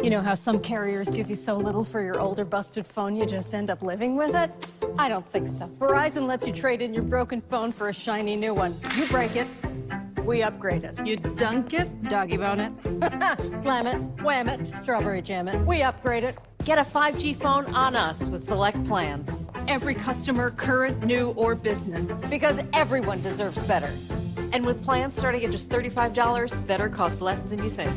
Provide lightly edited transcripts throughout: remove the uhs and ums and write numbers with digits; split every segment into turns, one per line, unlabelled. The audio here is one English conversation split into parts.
You know how some carriers give you so little for your older busted phone you just end up living with it? I don't think so. Verizon lets you trade in your broken phone for a shiny new one. You break it, we upgrade it.
You dunk it, doggy bone it.
Slam it, wham it, strawberry jam it. We upgrade it.
Get a 5G phone on us with select plans.
Every customer, current, new, or business.
Because everyone deserves better.
And with plans starting at just $35, better costs less than you think.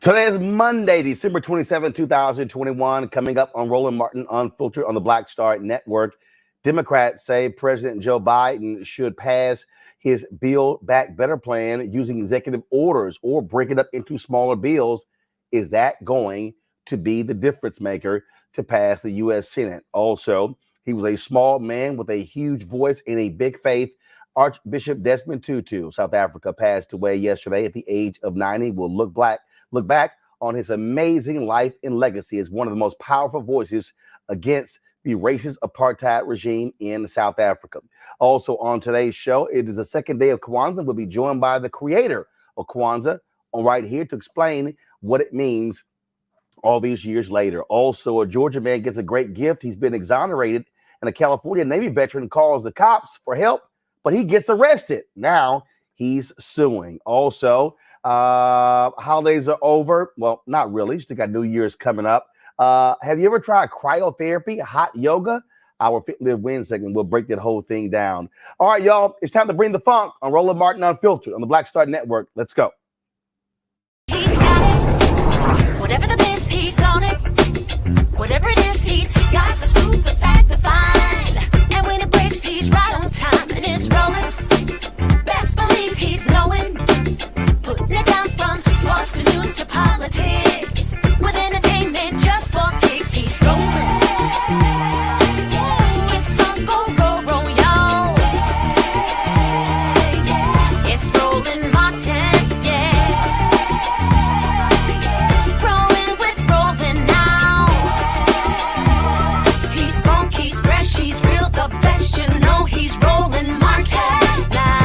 Today is Monday, December 27, 2021. Coming up on Roland Martin Unfiltered on the Black Star Network. Democrats say President Joe Biden should pass his Build Back Better plan using executive orders or break it up into smaller bills. Is that going to be the difference maker to pass the U.S. Senate? Also, he was a small man with a huge voice and a big faith. Archbishop Desmond Tutu, South Africa, passed away yesterday at the age of 90. Will look back on his amazing life and legacy as one of the most powerful voices against the racist apartheid regime in South Africa. Also on today's show, it is the second day of Kwanzaa. We'll be joined by the creator of Kwanzaa right here to explain what it means all these years later. Also, a Georgia man gets a great gift. He's been exonerated, and a California Navy veteran calls the cops for help, but he gets arrested. Now he's suing. Also, holidays are over. Well, not really. Still got New Year's coming up. Have you ever tried cryotherapy, hot yoga? Our Fit Live Win segment will break that whole thing down. All right, y'all. It's time to bring the funk on Roland Martin Unfiltered on the Black Star Network. Let's go.
He's got it. Whatever the biz, he's on it. Whatever it is, he's got the scoop, the fact, the find. And when it breaks, he's right on time and it's rolling. Best believe he's knowing. Putting it down from sports to news to politics. With entertainment just for kicks, he's rolling. It's on go, go, roll, y'all. It's Roland Martin, yeah. Rolling with Roland now. He's funk, he's fresh, he's real, the best, you know he's Roland Martin now.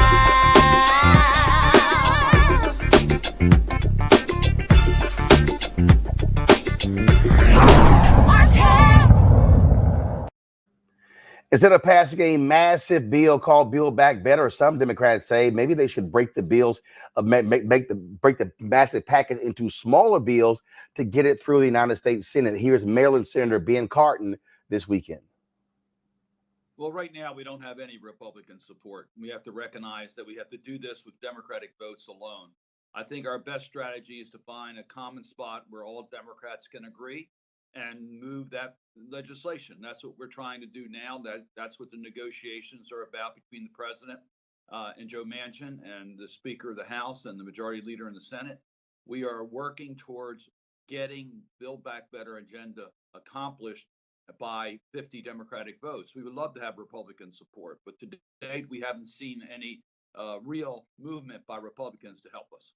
Instead of passing a massive bill called Build Back Better, some Democrats say maybe they should break the bills, break the massive package into smaller bills to get it through the United States Senate. Here's Maryland Senator Ben Cardin this weekend.
Well, right now, we don't have any Republican support. We have to recognize that we have to do this with Democratic votes alone. I think our best strategy is to find a common spot where all Democrats can agree and move that legislation. That's what we're trying to do now. That's what the negotiations are about between the president and Joe Manchin and the Speaker of the House and the Majority Leader in the Senate. We are working towards getting Build Back Better agenda accomplished by 50 Democratic votes. We would love to have Republican support, but to date, we haven't seen any real movement by Republicans to help us.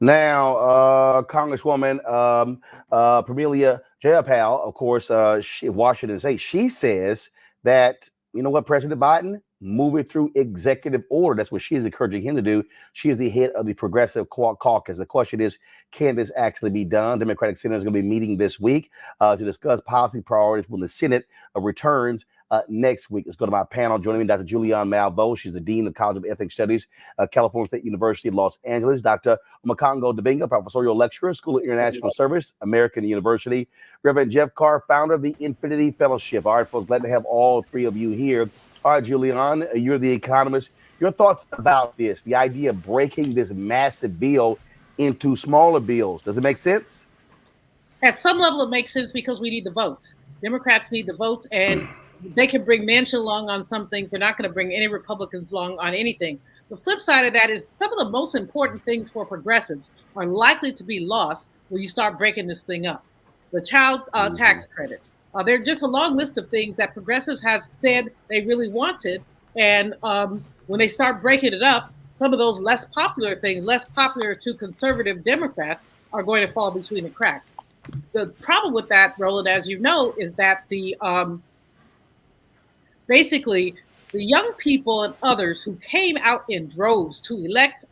Now, Congresswoman Melinda Karinga, of course, Washington State, she says that, you know what, President Biden, move it through executive order. That's what she is encouraging him to do. She is the head of the Progressive Caucus. The question is, can this actually be done? Democratic senators are going to be meeting this week to discuss policy priorities when the Senate returns next week. Let's go to my panel. Joining me, Dr. Julianne Malveaux. She's the Dean of College of Ethnic Studies, California State University of Los Angeles. Dr. Makongo Dibinga, Professorial Lecturer, School of International Service, American University. Reverend Jeff Carr, founder of the Infinity Fellowship. All right, folks, glad to have all three of you here. All right, Julianne, you're the economist. Your thoughts about this, the idea of breaking this massive bill into smaller bills. Does it make sense?
At some level, it makes sense because we need the votes. Democrats need the votes, and they can bring Manchin along on some things. They're not going to bring any Republicans along on anything. The flip side of that is some of the most important things for progressives are likely to be lost when you start breaking this thing up. The child tax credit. There are just a long list of things that progressives have said they really wanted. And when they start breaking it up, some of those less popular things, less popular to conservative Democrats, are going to fall between the cracks. The problem with that, Roland, as you know, is that the basically the young people and others who came out in droves to elect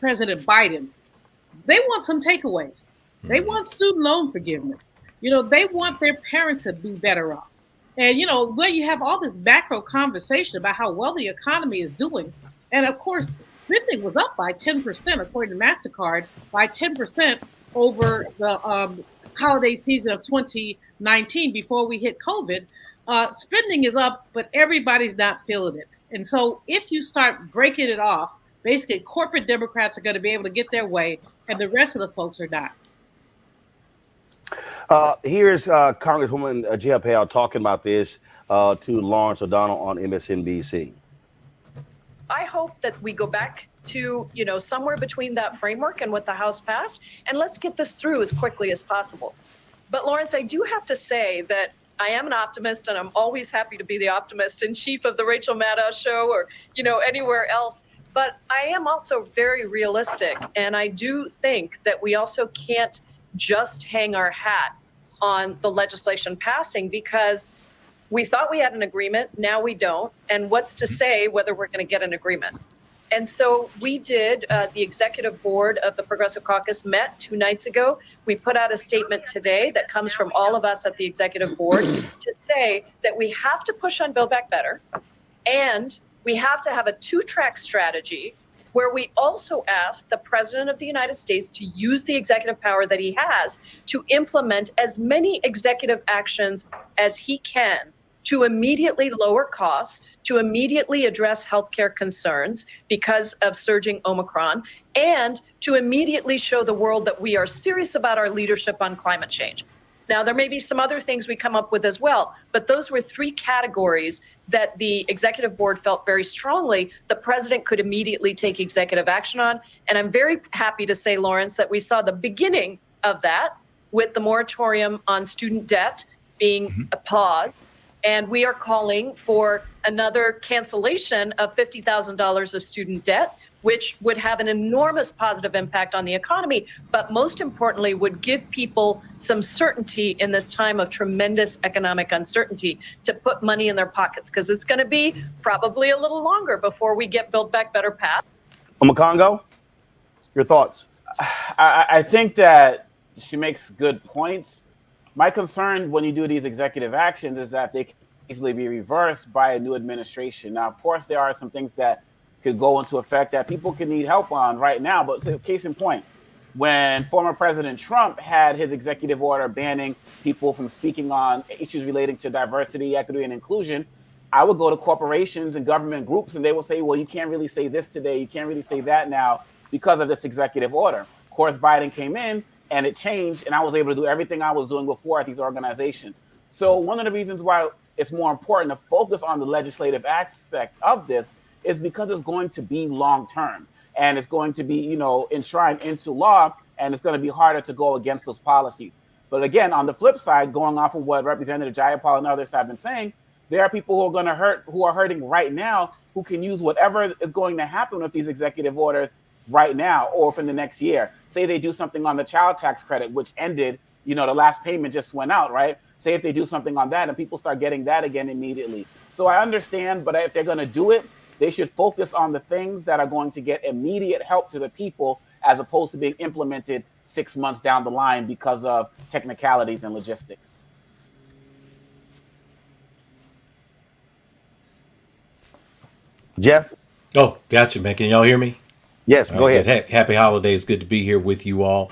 President Biden, they want some takeaways. They want student loan forgiveness. You know, they want their parents to be better off. And, you know, where you have all this macro conversation about how well the economy is doing. And of course, spending was up by 10%, according to MasterCard, by 10% over the holiday season of 2019 before we hit COVID. Spending is up, but everybody's not feeling it. And so if you start breaking it off, basically corporate Democrats are going to be able to get their way and the rest of the folks are not.
Here's Congresswoman Jeff Hale talking about this to Lawrence O'Donnell on MSNBC.
I hope that we go back to, you know, somewhere between that framework and what the House passed, and let's get this through as quickly as possible. But Lawrence, I do have to say that I am an optimist, and I'm always happy to be the optimist in chief of the Rachel Maddow show or, you know, anywhere else. But I am also very realistic, and I do think that we also can't just hang our hat on the legislation passing because we thought we had an agreement. Now we don't. And what's to say whether we're going to get an agreement? And so we did, the executive board of the Progressive Caucus met 2 nights ago. We put out a statement today that comes from all of us at the executive board to say that we have to push on Build Back Better and We have to have a two-track strategy where we also ask the President of the United States to use the executive power that he has to implement as many executive actions as he can to immediately lower costs, to immediately address healthcare concerns because of surging Omicron, and to immediately show the world that we are serious about our leadership on climate change. Now, there may be some other things we come up with as well, but those were three categories that the executive board felt very strongly the president could immediately take executive action on. And I'm very happy to say, Lawrence, that we saw the beginning of that with the moratorium on student debt being a pause. And we are calling for another cancellation of $50,000 of student debt, which would have an enormous positive impact on the economy, but most importantly, would give people some certainty in this time of tremendous economic uncertainty to put money in their pockets, because it's going to be probably a little longer before we get Build Back Better path.
Omakongo, your thoughts?
I think that she makes good points. My concern when you do these executive actions is that they can easily be reversed by a new administration. Now, of course, there are some things that could go into effect that people can need help on right now. But case in point, when former President Trump had his executive order banning people from speaking on issues relating to diversity, equity, and inclusion, I would go to corporations and government groups and they will say, well, you can't really say this today. You can't really say that now because of this executive order. Of course, Biden came in and it changed and I was able to do everything I was doing before at these organizations. So one of the reasons why it's more important to focus on the legislative aspect of this is because it's going to be long-term and it's going to be, enshrined into law, and it's going to be harder to go against those policies. But again, on the flip side, going off of what Representative Jayapal and others have been saying, there are people who are hurting right now, who can use whatever is going to happen with these executive orders right now or for the next year. Say they do something on the child tax credit, which ended, the last payment just went out, right? Say if they do something on that and people start getting that again immediately. So I understand, but if they're going to do it, they should focus on the things that are going to get immediate help to the people as opposed to being implemented 6 months down the line because of technicalities and logistics.
Jeff?
Oh, gotcha, man. Can y'all hear me?
Yes, go ahead.
Good. Happy holidays. Good to be here with you all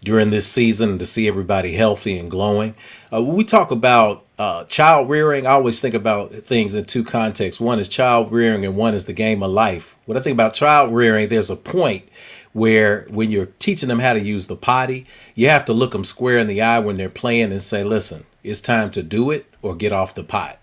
during this season and to see everybody healthy and glowing. When we talk about child rearing, I always think about things in two contexts. One is child rearing and one is the game of life. When I think about child rearing, there's a point where when you're teaching them how to use the potty, you have to look them square in the eye when they're playing and say, listen, it's time to do it or get off the pot.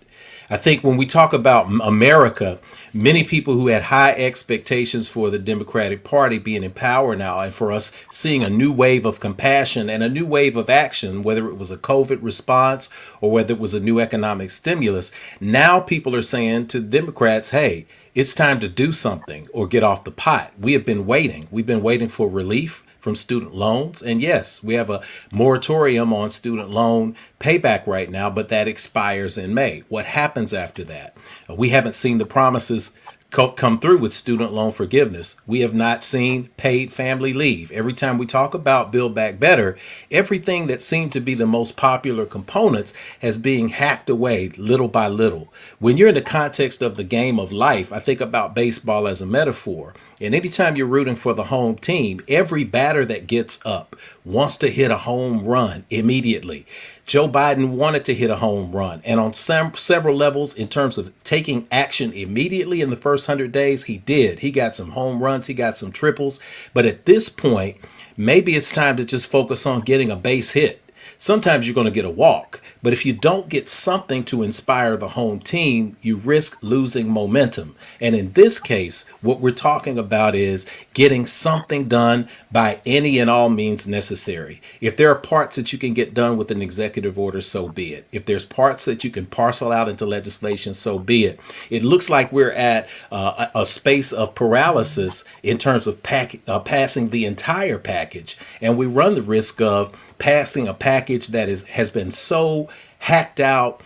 I think when we talk about America, many people who had high expectations for the Democratic Party being in power now, and for us seeing a new wave of compassion and a new wave of action, whether it was a COVID response or whether it was a new economic stimulus, now people are saying to Democrats, hey, it's time to do something or get off the pot. We have been waiting. We've been waiting for relief from student loans. And yes, we have a moratorium on student loan payback right now, but that expires in May. What happens after that? We haven't seen the promises come through with student loan forgiveness. We have not seen paid family leave. Every time we talk about Build Back Better, everything that seemed to be the most popular components has being hacked away little by little. When you're in the context of the game of life, I think about baseball as a metaphor. And anytime you're rooting for the home team, every batter that gets up wants to hit a home run immediately. Joe Biden wanted to hit a home run. And on several levels, in terms of taking action immediately in the first 100 days, he did. He got some home runs. He got some triples. But at this point, maybe it's time to just focus on getting a base hit. Sometimes you're going to get a walk, but if you don't get something to inspire the home team, you risk losing momentum. And in this case, what we're talking about is getting something done by any and all means necessary. If there are parts that you can get done with an executive order, so be it. If there's parts that you can parcel out into legislation, so be it. It looks like we're at a space of paralysis in terms of passing the entire package, and we run the risk of passing a package that has been so hacked out,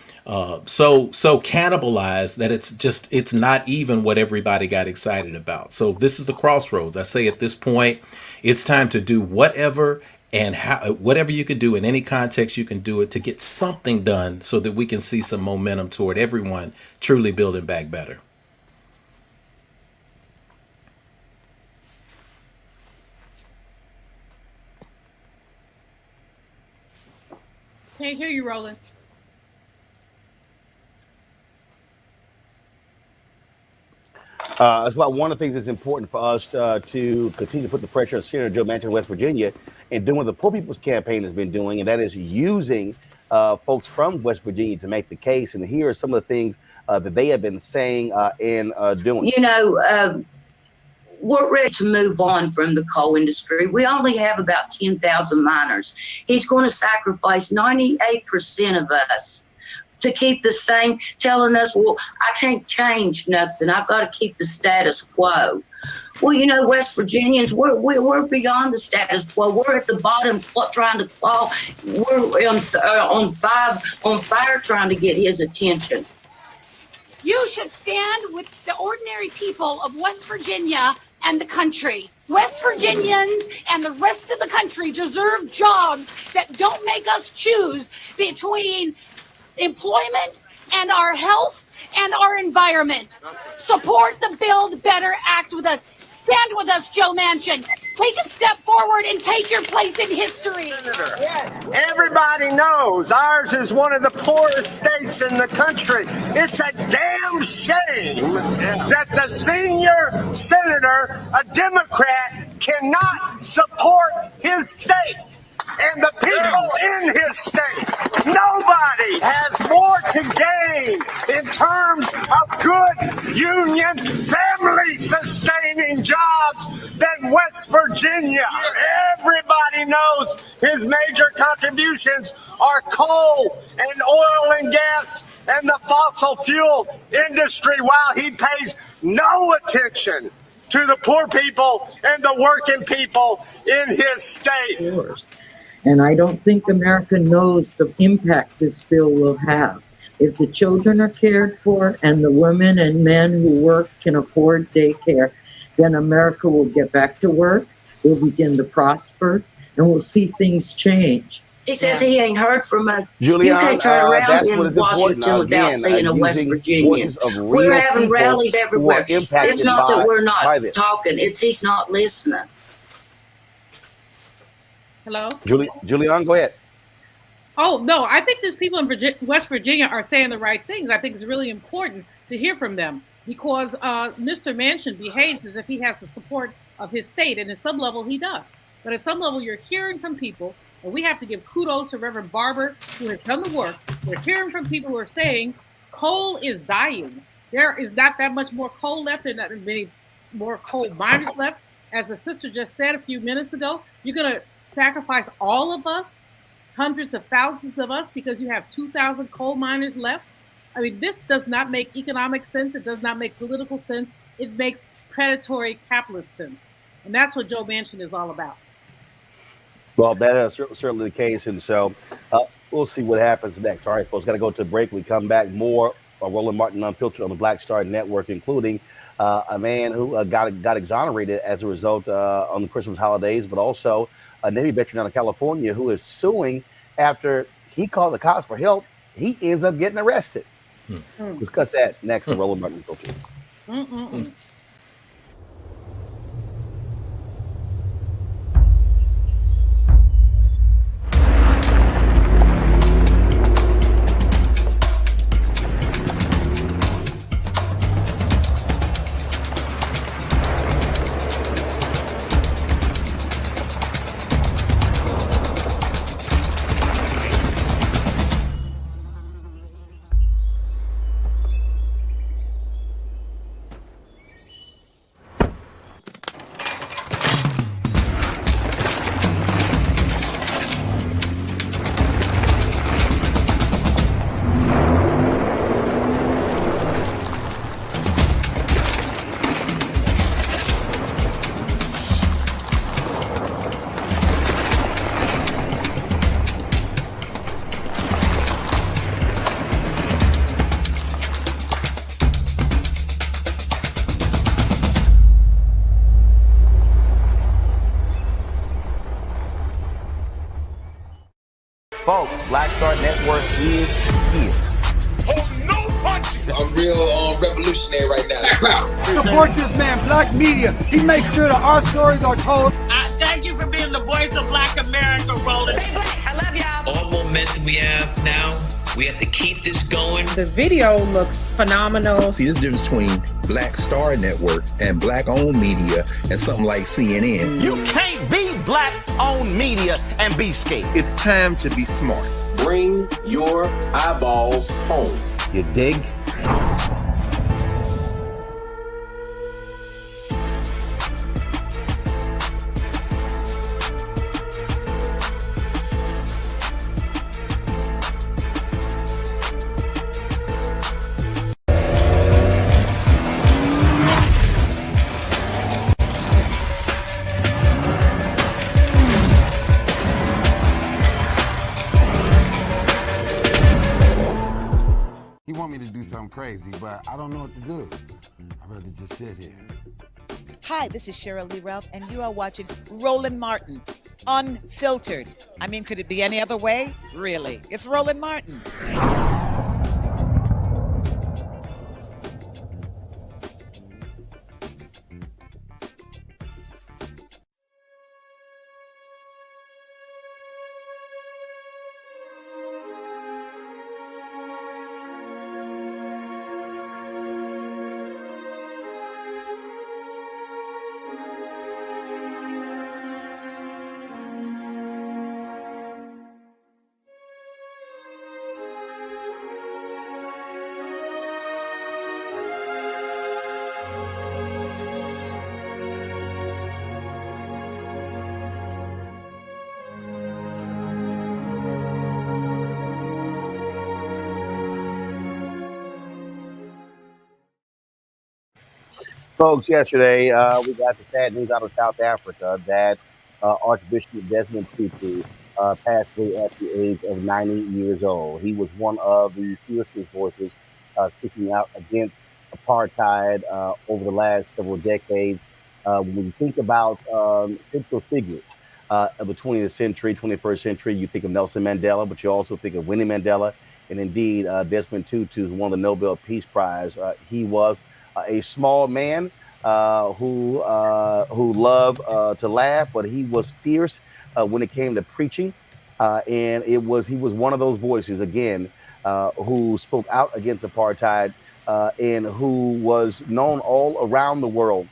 so cannibalized that it's not even what everybody got excited about. So this is the crossroads. I say at this point, it's time to do whatever you can do in any context you can do it to get something done so that we can see some momentum toward everyone truly building back better.
Can't hear you, Roland.
That's why one of the things that's important for us to continue to put the pressure on Senator Joe Manchin of West Virginia and doing what the Poor People's Campaign has been doing, and that is using folks from West Virginia to make the case. And here are some of the things that they have been saying and doing.
You know, we're ready to move on from the coal industry. We only have about 10,000 miners. He's going to sacrifice 98% of us to keep the same, telling us, well, I can't change nothing. I've got to keep the status quo. Well, you know, West Virginians, we're beyond the status quo. We're at the bottom trying to claw. We're on fire trying to get his attention.
You should stand with the ordinary people of West Virginia and the country. West Virginians and the rest of the country deserve jobs that don't make us choose between employment and our health and our environment. Support the Build Better Act with us. Stand with us, Joe Manchin. Take a step forward and take your place in history.
Yes. Everybody knows ours is one of the poorest states in the country. It's a damn shame that the senior senator, a Democrat, cannot support his state and the people in his state. Nobody has more to gain in terms of good union, family sustaining jobs than West Virginia. Everybody knows his major contributions are coal and oil and gas and the fossil fuel industry, while he pays no attention to the poor people and the working people in his state.
And I don't think America knows the impact this bill will have. If the children are cared for and the women and men who work can afford daycare, then America will get back to work, we'll begin to prosper, and we'll see things change.
He says he ain't heard from us.
Julian,
you can't turn around
that's
in
what is
Washington
important.
without seeing a West Virginia. We're having rallies everywhere. It's not that we're not talking. It's he's not listening.
Hello?
Julian, go ahead.
Oh, no, I think these people in West Virginia are saying the right things. I think it's really important to hear from them because Mr. Manchin behaves as if he has the support of his state, and at some level he does. But at some level you're hearing from people, and we have to give kudos to Reverend Barber, who has done the work. We're hearing from people who are saying coal is dying. There is not that much more coal left, and not many more coal miners left. As the sister just said a few minutes ago, you're going to sacrifice all of us, hundreds of thousands of us, because you have 2,000 coal miners left. I mean, this does not make economic sense. It does not make political sense. It makes predatory capitalist sense. And that's what Joe Manchin is all about.
Well, that is certainly the case. And so we'll see what happens next. All right, folks, got to go to a break. We come back more Roland Martin Unfiltered on the Black Star Network, including a man who got exonerated as a result on the Christmas holidays, but also a Navy veteran out of California who is suing after he called the cops for help. He ends up getting arrested. Discuss that next on Roland Martin Unfiltered. Folks, Black Star Network is here.
Oh, no punching! I'm real revolutionary right now.
Support this man, Black Media. He makes sure that our stories are told.
I thank
Thank you for being the voice of Black America, Roland. Stay black. I love y'all.
All momentum we have now, we have to keep this going.
The video looks phenomenal.
See, there's a difference between Black Star Network and Black-owned media and something like CNN.
You can't be Black-owned media and be scared.
It's time to be smart.
Bring your eyeballs home.
You dig?
He want me to do something crazy, but I don't know what to do. I'd rather just sit here.
Hi, this is Cheryl Lee Ralph, and you are watching Roland Martin, Unfiltered. I mean, could it be any other way? Really? It's Roland Martin.
Folks, yesterday we got the sad news out of South Africa that Archbishop Desmond Tutu passed away at the age of 90 years old. He was one of the fiercest voices speaking out against apartheid over the last several decades. When you think about central figures of the 20th century, 21st century, you think of Nelson Mandela, but you also think of Winnie Mandela, and indeed Desmond Tutu, who won the Nobel Peace Prize. He was a small man who loved to laugh, but he was fierce when it came to preaching, and he was one of those voices again who spoke out against apartheid and who was known all around the world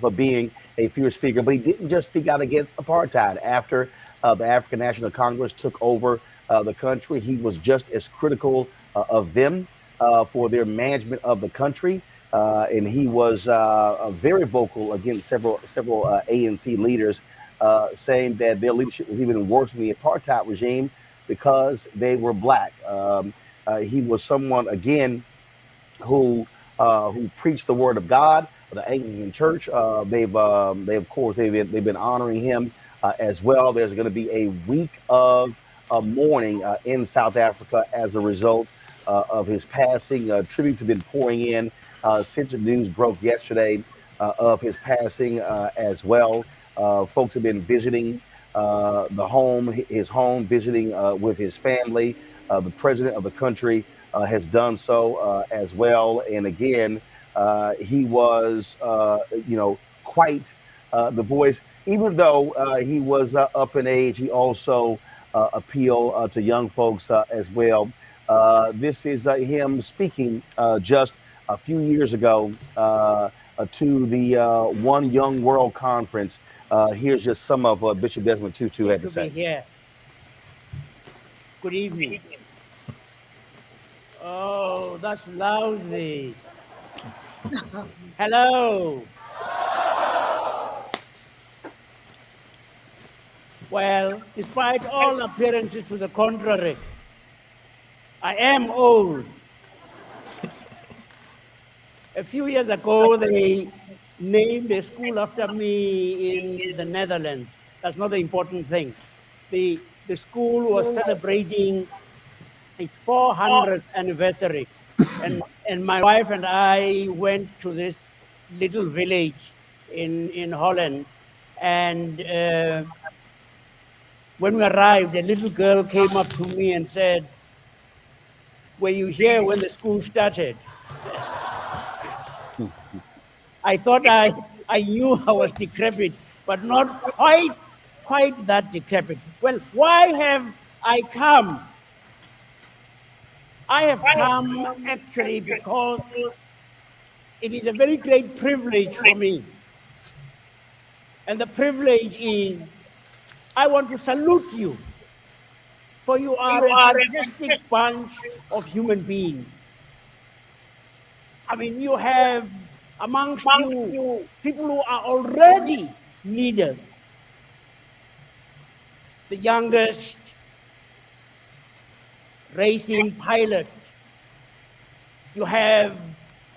for being a fierce speaker. But he didn't just speak out against apartheid. After the African National Congress took over the country, he was just as critical of them for their management of the country. And he was very vocal against several ANC leaders, saying that their leadership was even worse than the apartheid regime because they were black. He was someone again who preached the word of God. The Anglican Church, they've been honoring him as well. There's going to be a week of mourning in South Africa as a result of his passing. Tributes have been pouring in since the news broke yesterday of his passing as well. Folks have been visiting his home, visiting with his family. The president of the country has done so as well. And again, he was, quite the voice. Even though he was up in age, he also appealed to young folks as well. This is him speaking just a few years ago to the One Young World Conference. Here's just some of what Bishop Desmond Tutu had to say.
Here. Good evening. Oh, that's lousy. Hello. Well, despite all appearances to the contrary, I am old. A few years ago, they named a school after me in the Netherlands. That's not the important thing. The school was celebrating its 400th anniversary. And my wife and I went to this little village in Holland. And when we arrived, a little girl came up to me and said, "Were you here when the school started?" I thought I knew I was decrepit, but not quite quite that decrepit. Well, why have I come? I have come actually because it is a very great privilege for me. And the privilege is I want to salute you, for you are a fantastic bunch of human beings. I mean, you have amongst you people who are already leaders. The youngest racing pilot. You have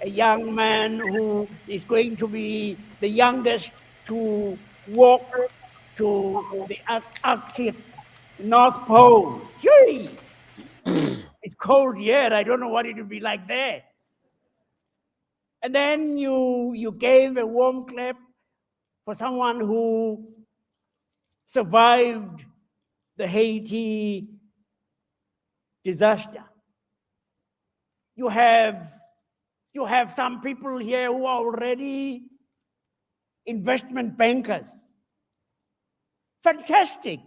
a young man who is going to be the youngest to walk to the Arctic North Pole. Gee, it's cold here. I don't know what it would be like there. And then you gave a warm clap for someone who survived the Haiti disaster. You have some people here who are already investment bankers. Fantastic.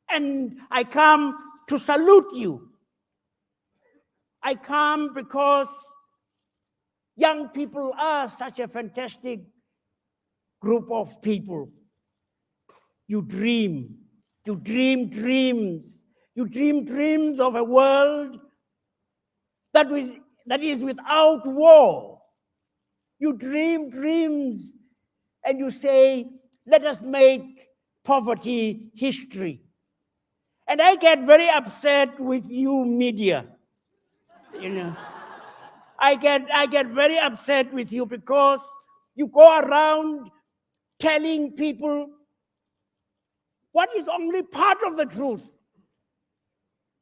And I come to salute you. I come because young people are such a fantastic group of people. You dream dreams. You dream dreams of a world that is without war. You dream dreams and you say, let us make poverty history. And I get very upset with you media. You know, I get very upset with you because you go around telling people what is only part of the truth.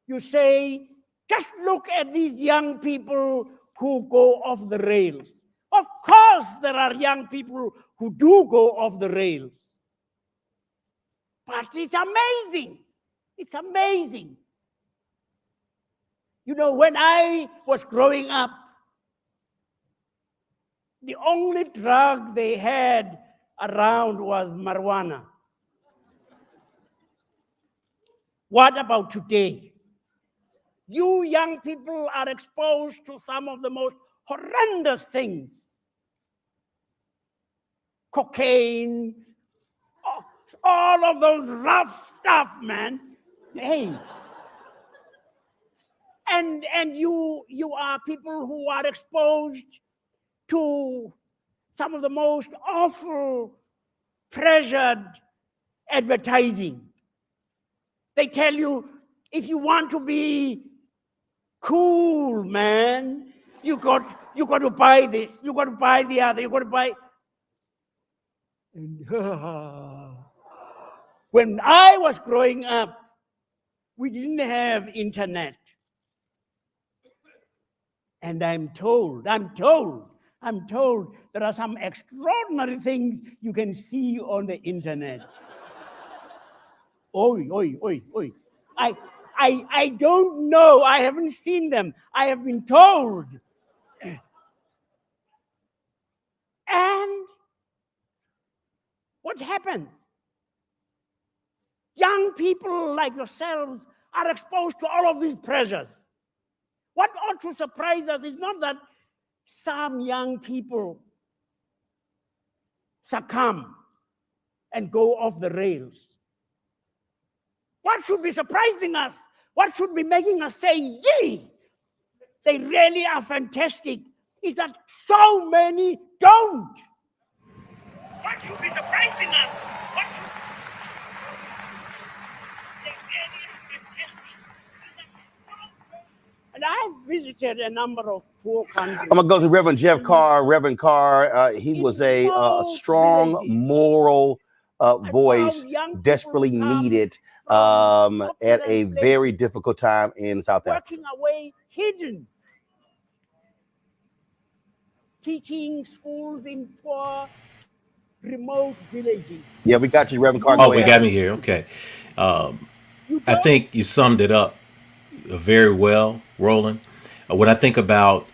You say, just look at these young people who go off the rails. Of course, there are young people who do go off the rails. But it's amazing. It's amazing. You know, when I was growing up, the only drug they had around was marijuana. What about today? You young people are exposed to some of the most horrendous things. Cocaine, all of those rough stuff, man. Hey. And you are people who are exposed to some of the most awful, pressured advertising. They tell you, if you want to be cool, man, you got to buy this, you got to buy the other, you got to buy. And when I was growing up, we didn't have internet. And I'm told there are some extraordinary things you can see on the internet. Oi. I don't know. I haven't seen them. I have been told. And what happens? Young people like yourselves are exposed to all of these pressures. What ought to surprise us is not that some young people succumb and go off the rails. What should be surprising us, what should be making us say, yee, they really are fantastic, is that so many don't. What should be surprising us, what should they really are fantastic, is that so many. And I've visited a number of poor countries.
I'm going to go to Reverend Jeff Carr. Reverend Carr, he was a strong moral voice, desperately needed at a very difficult time in South Africa.
Working away hidden. Teaching schools in poor, remote villages.
Yeah, we got you, Reverend Carr.
Oh, we got me here. Okay. I think you summed it up very well, Roland. When I think about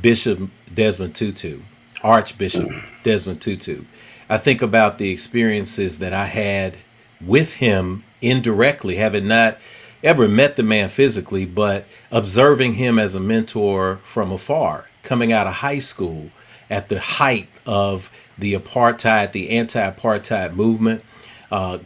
Bishop Desmond Tutu, Archbishop Desmond Tutu, I think about the experiences that I had with him indirectly, having not ever met the man physically, but observing him as a mentor from afar, coming out of high school at the height of the apartheid, the anti-apartheid movement,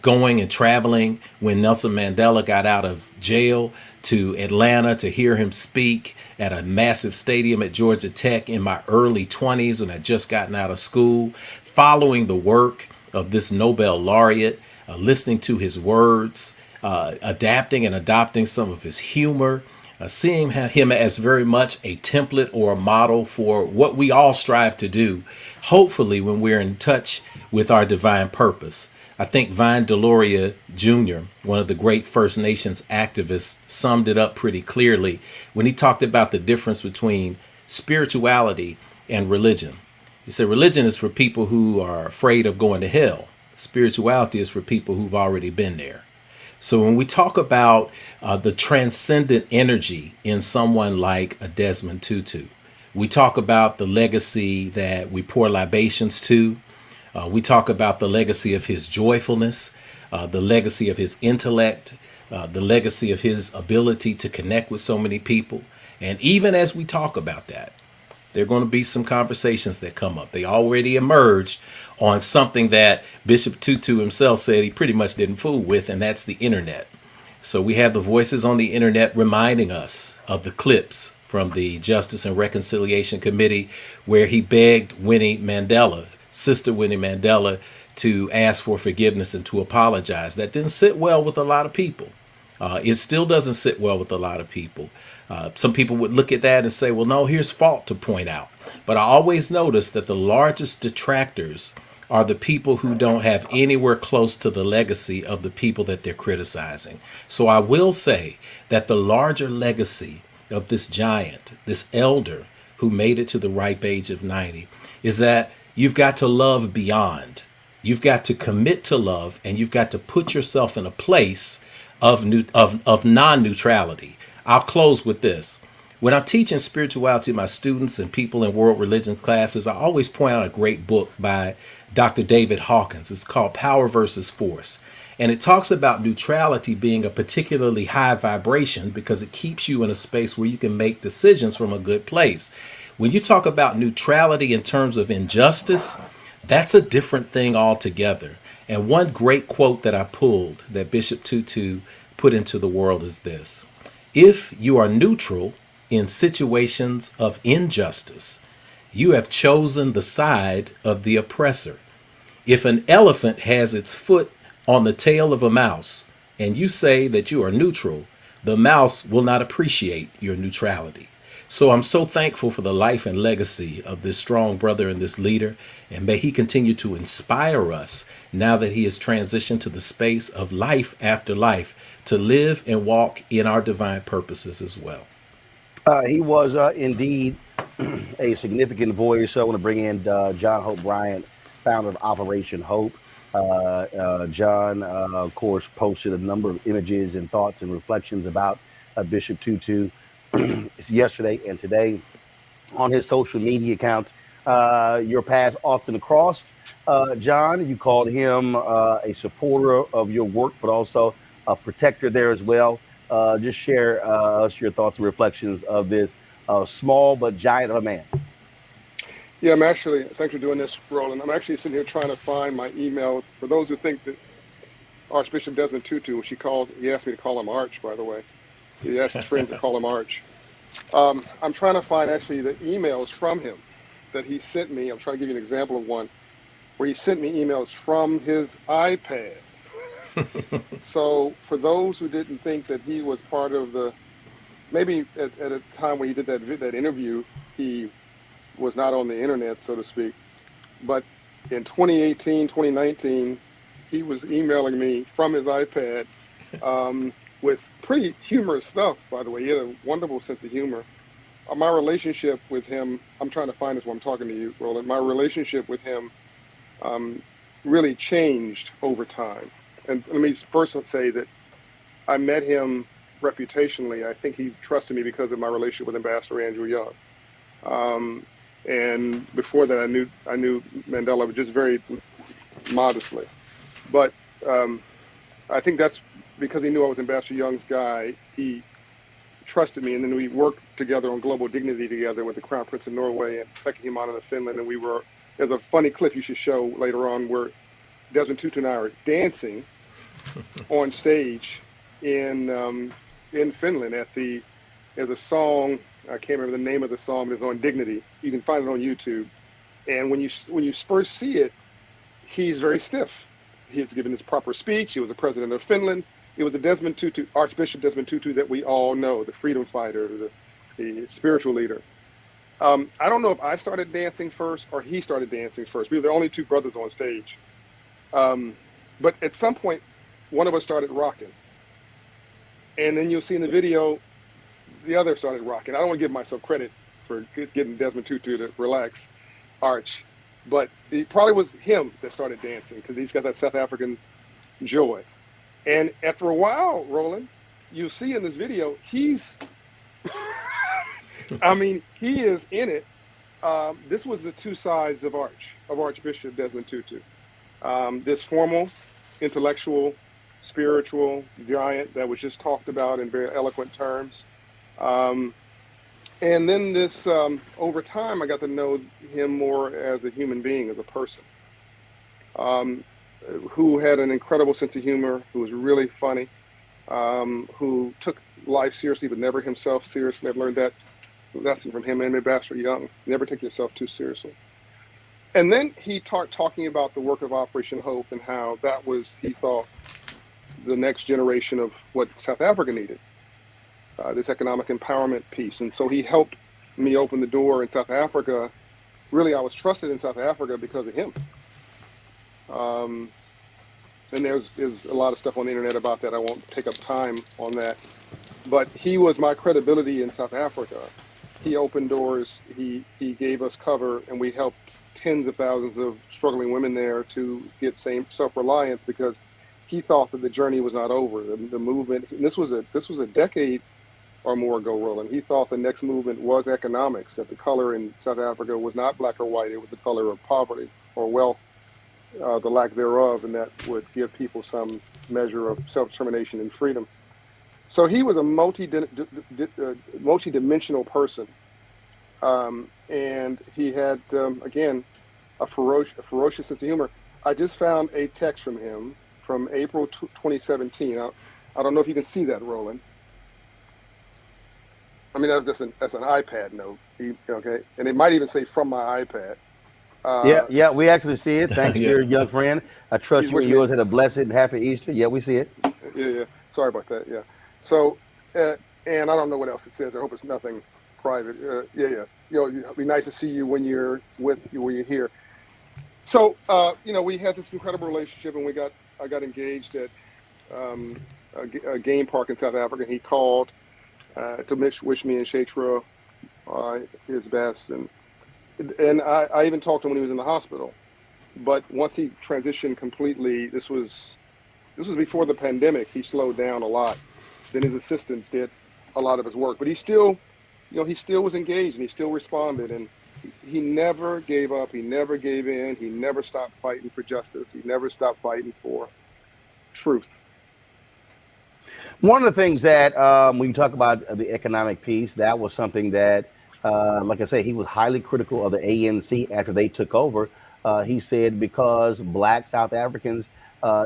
going and traveling when Nelson Mandela got out of jail to Atlanta to hear him speak at a massive stadium at Georgia Tech in my early 20s when I'd just gotten out of school, following the work of this Nobel laureate, listening to his words, adapting and adopting some of his humor, seeing him as very much a template or a model for what we all strive to do, hopefully when we're in touch with our divine purpose. I think Vine Deloria Jr., one of the great First Nations activists, summed it up pretty clearly when he talked about the difference between spirituality and religion. He said religion is for people who are afraid of going to hell. Spirituality is for people who've already been there. So when we talk about the transcendent energy in someone like a Desmond Tutu, we talk about the legacy that we pour libations to. We talk about the legacy of his joyfulness, the legacy of his intellect, the legacy of his ability to connect with so many people. And even as we talk about that, there are going to be some conversations that come up. They already emerged on something that Bishop Tutu himself said he pretty much didn't fool with, and that's the internet. So we have the voices on the internet reminding us of the clips from the Justice and Reconciliation Committee where he begged Winnie Mandela, Sister Winnie Mandela, to ask for forgiveness and to apologize. That didn't sit well with a lot of people. It still doesn't sit well with a lot of people. Some people would look at that and say, well, no, here's fault to point out. But I always notice that the largest detractors are the people who don't have anywhere close to the legacy of the people that they're criticizing. So I will say that the larger legacy of this giant, this elder who made it to the ripe age of 90, is that you've got to love beyond. You've got to commit to love, and you've got to put yourself in a place of non-neutrality. I'll close with this. When I'm teaching spirituality to my students and people in world religion classes, I always point out a great book by Dr. David Hawkins. It's called Power versus Force. And it talks about neutrality being a particularly high vibration because it keeps you in a space where you can make decisions from a good place. When you talk about neutrality in terms of injustice, that's a different thing altogether. And one great quote that I pulled that Bishop Tutu put into the world is this: if you are neutral in situations of injustice, you have chosen the side of the oppressor. If an elephant has its foot on the tail of a mouse and you say that you are neutral, the mouse will not appreciate your neutrality. So I'm so thankful for the life and legacy of this strong brother and this leader, and may he continue to inspire us now that he has transitioned to the space of life after life to live and walk in our divine purposes as well.
He was indeed a significant voice. I want to bring in John Hope Bryant, founder of Operation Hope. John, of course, posted a number of images and thoughts and reflections about Bishop Tutu yesterday and today on his social media account. Your paths often crossed. John, you called him a supporter of your work, but also a protector there as well. Just share us your thoughts and reflections of this small but giant of a man.
Yeah, I'm actually, thanks for doing this, Roland. I'm actually sitting here trying to find my emails. For those who think that Archbishop Desmond Tutu, he asked me to call him Arch, by the way. He asked his friends to call him Arch. I'm trying to find actually the emails from him that he sent me. I'm trying to give you an example of one where he sent me emails from his iPad. So for those who didn't think that he was part of maybe at a time when he did that interview, he was not on the internet, so to speak. But in 2018, 2019, he was emailing me from his iPad with pretty humorous stuff, by the way. He had a wonderful sense of humor. My relationship with him, I'm trying to find this while I'm talking to you, Roland. My relationship with him really changed over time. And let me first say that I met him reputationally. I think he trusted me because of my relationship with Ambassador Andrew Young. And before that, I knew Mandela just very modestly. But I think that's because he knew I was Ambassador Young's guy. He trusted me, and then we worked together on Global Dignity together with the Crown Prince of Norway and Pekka Himana of Finland. And there's a funny clip you should show later on where Desmond Tutu and I are dancing on stage in Finland there's a song, I can't remember the name of the song, but it's on Dignity. You can find it on YouTube. And when you first see it, he's very stiff. He has given his proper speech. He was the president of Finland. It was the Desmond Tutu, Archbishop Desmond Tutu that we all know, the freedom fighter, the spiritual leader. I don't know if I started dancing first or he started dancing first. We were the only two brothers on stage. But at some point, one of us started rocking. And then you'll see in the video, the other started rocking. I don't want to give myself credit for getting Desmond Tutu to relax, Arch. But it probably was him that started dancing because he's got that South African joy. And after a while, Roland, you'll see in this video, he's, I mean, he is in it. This was the two sides of Archbishop Desmond Tutu. This formal, intellectual, spiritual giant that was just talked about in very eloquent terms. And then this, over time, I got to know him more as a human being, as a person, who had an incredible sense of humor, who was really funny, who took life seriously, but never himself seriously. I've learned that lesson from him and Ambassador Young. Never take yourself too seriously. And then he talking about the work of Operation Hope and how that was, he thought, the next generation of what South Africa needed. This economic empowerment piece. And so he helped me open the door in South Africa. Really, I was trusted in South Africa because of him. And there's a lot of stuff on the internet about that. I won't take up time on that. But he was my credibility in South Africa. He opened doors, he gave us cover, and we helped tens of thousands of struggling women there to get self-reliance because he thought that the journey was not over. The movement, and this was a decade or more ago, Roland. He thought the next movement was economics, that the color in South Africa was not black or white, it was the color of poverty or wealth, the lack thereof, and that would give people some measure of self-determination and freedom. So he was a multi-dimensional person, and he had, again, a ferocious sense of humor. I just found a text from him from April 2017. I don't know if you can see that, Roland. I mean, that's an iPad note, okay? And it might even say from my iPad.
Yeah, we actually see it. Thanks, dear young friend. I trust you and yours had a blessed and happy Easter. Yeah, we see it.
Yeah. Sorry about that, yeah. So, and I don't know what else it says. I hope it's nothing private. Yeah. It'd be nice to see you when you're here. So, we had this incredible relationship, and I got engaged at a game park in South Africa. And he called to wish me and Shatra his best, and I even talked to him when he was in the hospital. But once he transitioned completely, this was before the pandemic. He slowed down a lot. Then his assistants did a lot of his work, but he still was engaged and he still responded, and he never gave up. He never gave in. He never stopped fighting for justice. He never stopped fighting for truth.
One of the things that when you talk about the economic piece, that was something that, like I say, he was highly critical of the ANC after they took over. He said because Black South Africans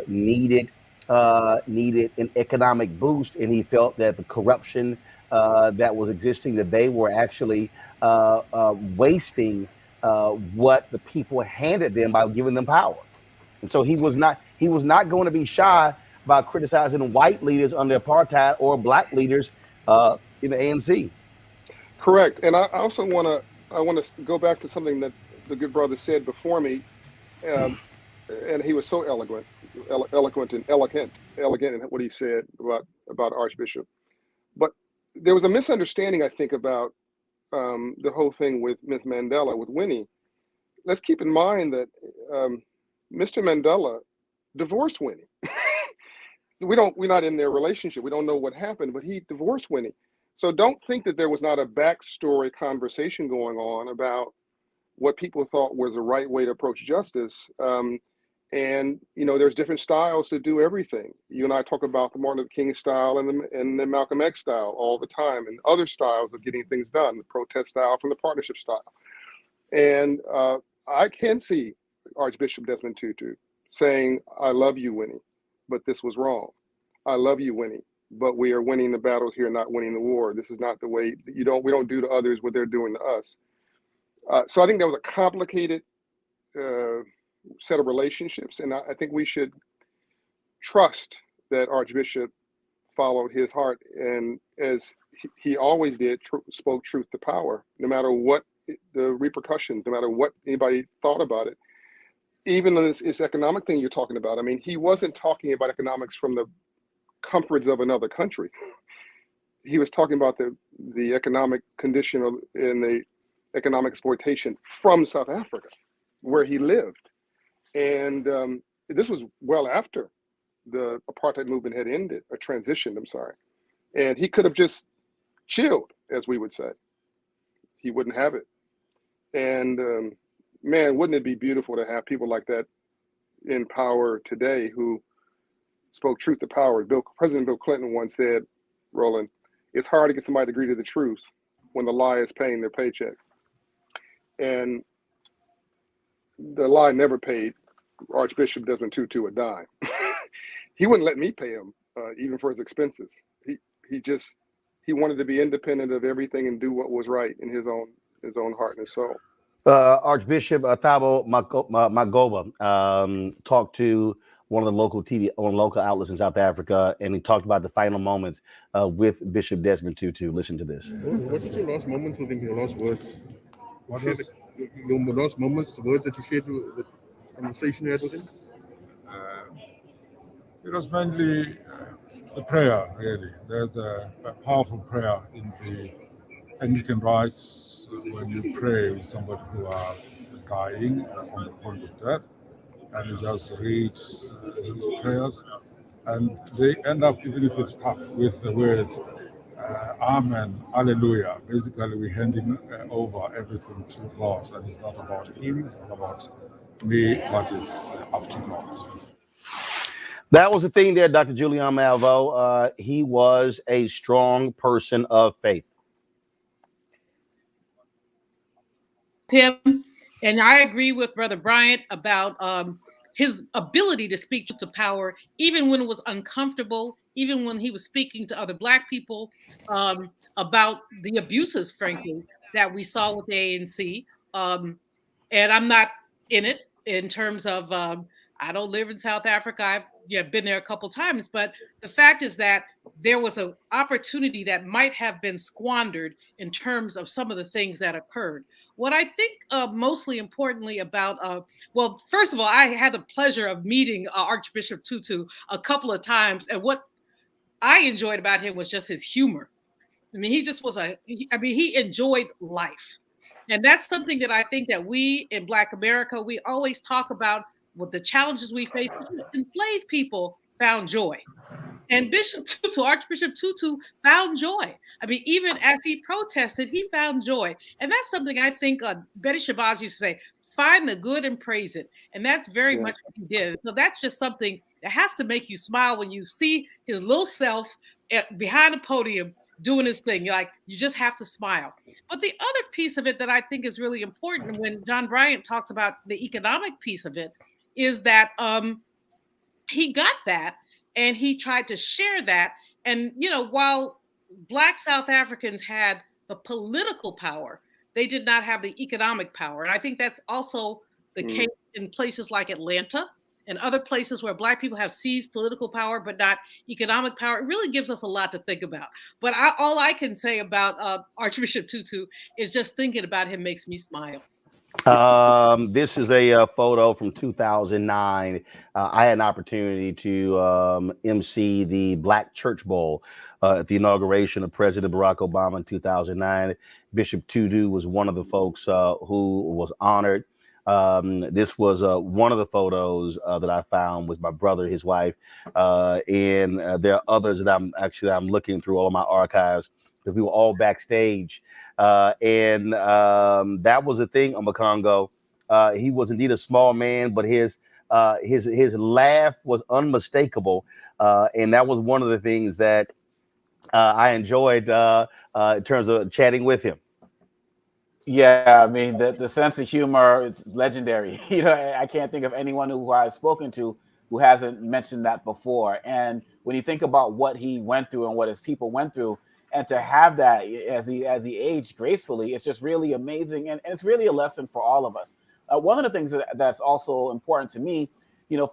needed an economic boost, and he felt that the corruption that was existing, that they were actually wasting what the people handed them by giving them power. And so he was not going to be shy about criticizing white leaders under apartheid or Black leaders in the ANC.
Correct. And I also want to go back to something that the good brother said before me, and he was so eloquent and elegant in what he said about Archbishop. But there was a misunderstanding, I think, about the whole thing with Ms. Mandela, with Winnie. Let's keep in mind that Mr. Mandela divorced Winnie. We're not in their relationship. We don't know what happened, but he divorced Winnie. So don't think that there was not a backstory conversation going on about what people thought was the right way to approach justice. And there's different styles to do everything. You and I talk about the Martin Luther King style and the Malcolm X style all the time, and other styles of getting things done, the protest style from the partnership style. And I can see Archbishop Desmond Tutu saying, "I love you, Winnie, but this was wrong. I love you, Winnie, but we are winning the battles here, not winning the war. This is not the way. We don't do to others what they're doing to us." So I think that was a complicated set of relationships, and I think we should trust that Archbishop followed his heart, and as he always did, spoke truth to power, no matter what the repercussions, no matter what anybody thought about it. Even this economic thing you're talking about, I mean, he wasn't talking about economics from the comforts of another country. He was talking about the economic condition and the economic exploitation from South Africa, where he lived. And this was well after the apartheid movement had ended, or transitioned, I'm sorry. And he could have just chilled, as we would say. He wouldn't have it. And man, wouldn't it be beautiful to have people like that in power today who spoke truth to power. President Bill Clinton once said, Roland, it's hard to get somebody to agree to the truth when the lie is paying their paycheck. And the lie never paid Archbishop Desmond Tutu a dime. He wouldn't let me pay him even for his expenses. He wanted to be independent of everything and do what was right in his own heart and his soul.
Archbishop Thabo Magoba talked to one of the local outlets in South Africa, and he talked about the final moments with Bishop Desmond Tutu. Listen to this.
What was your last moments with him? Your last words? What was your last moments? Words that you shared, the conversation you had with him?
It was mainly the prayer, really. There's a powerful prayer in the Anglican rites when you pray with somebody who are dying on the point of death, and you just read these prayers, and they end up, even if it's tough, with the words Amen, Hallelujah. Basically, we're handing over everything to God, and it's not about him, it's not about me, but it's up to God.
That was the thing there, Dr. Julian Malveaux. He was a strong person of faith.
Him, and I agree with Brother Bryant about his ability to speak to power, even when it was uncomfortable, even when he was speaking to other Black people about the abuses, frankly, that we saw with the ANC. And I'm not in it in terms of I don't live in South Africa. I've been there a couple times, but the fact is that there was an opportunity that might have been squandered in terms of some of the things that occurred. What I think mostly importantly about, well, first of all, I had the pleasure of meeting Archbishop Tutu a couple of times, and what I enjoyed about him was just his humor. I mean, he just was he enjoyed life. And that's something that I think that we in Black America, we always talk about with the challenges we face. Enslaved people found joy. And Archbishop Tutu found joy. I mean, even as he protested, he found joy. And that's something I think Betty Shabazz used to say, find the good and praise it. And that's very much what he did. So that's just something that has to make you smile when you see his little self behind the podium doing his thing. You're like, you just have to smile. But the other piece of it that I think is really important when John Bryant talks about the economic piece of it is that he got that and he tried to share that. And, while Black South Africans had the political power, they did not have the economic power. And I think that's also the case in places like Atlanta and other places where Black people have seized political power, but not economic power. It really gives us a lot to think about. But all I can say about Archbishop Tutu is just thinking about him makes me smile.
This is a photo from 2009. I had an opportunity to MC the Black Church Bowl at the inauguration of President Barack Obama in 2009. Bishop Tutu was one of the folks who was honored. This was one of the photos that I found with my brother, his wife, and there are others that I'm looking through all of my archives, because we were all backstage. That was the thing on Makongo. He was indeed a small man, but his his laugh was unmistakable, and that was one of the things that I enjoyed in terms of chatting with him.
Yeah, I mean the sense of humor is legendary. I can't think of anyone who I've spoken to who hasn't mentioned that before. And when you think about what he went through and what his people went through, and to have that as he aged gracefully, it's just really amazing, and it's really a lesson for all of us. One of the things that's also important to me,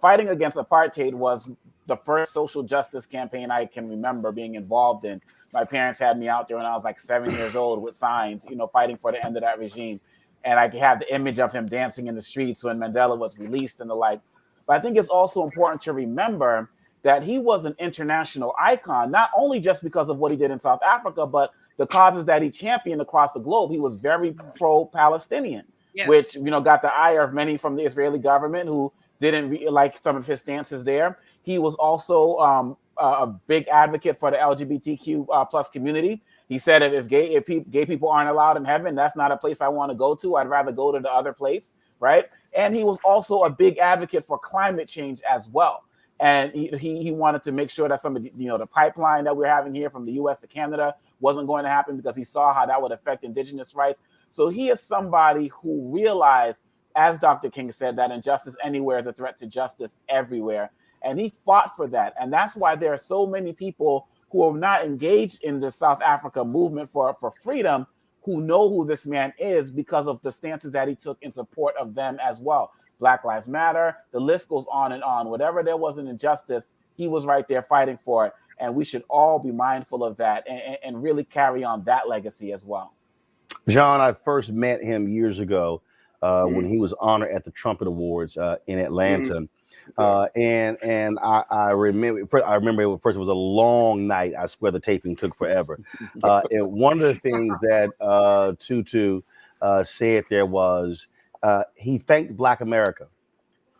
fighting against apartheid was the first social justice campaign I can remember being involved in. My parents had me out there when I was like 7 years old with signs, fighting for the end of that regime. And I have the image of him dancing in the streets when Mandela was released and the like. But I think it's also important to remember that he was an international icon, not only just because of what he did in South Africa, but the causes that he championed across the globe. He was very pro-Palestinian,
Yes.
which, got the ire of many from the Israeli government who didn't like some of his stances there. He was also a big advocate for the LGBTQ plus community. He said, if gay people aren't allowed in heaven, that's not a place I want to go to. I'd rather go to the other place, right? And he was also a big advocate for climate change as well. And he wanted to make sure that some of the pipeline that we're having here from the U.S. to Canada wasn't going to happen because he saw how that would affect indigenous rights. So he is somebody who realized, as Dr. King said, that injustice anywhere is a threat to justice everywhere. And he fought for that. And that's why there are so many people who are not engaged in the South Africa movement for freedom who know who this man is because of the stances that he took in support of them as well. Black Lives Matter, the list goes on and on. Whatever there was an injustice, he was right there fighting for it. And we should all be mindful of that and really carry on that legacy as well.
John, I first met him years ago when he was honored at the Trumpet Awards in Atlanta. And I remember first it was a long night. I swear the taping took forever. And one of the things that Tutu said there was he thanked Black America,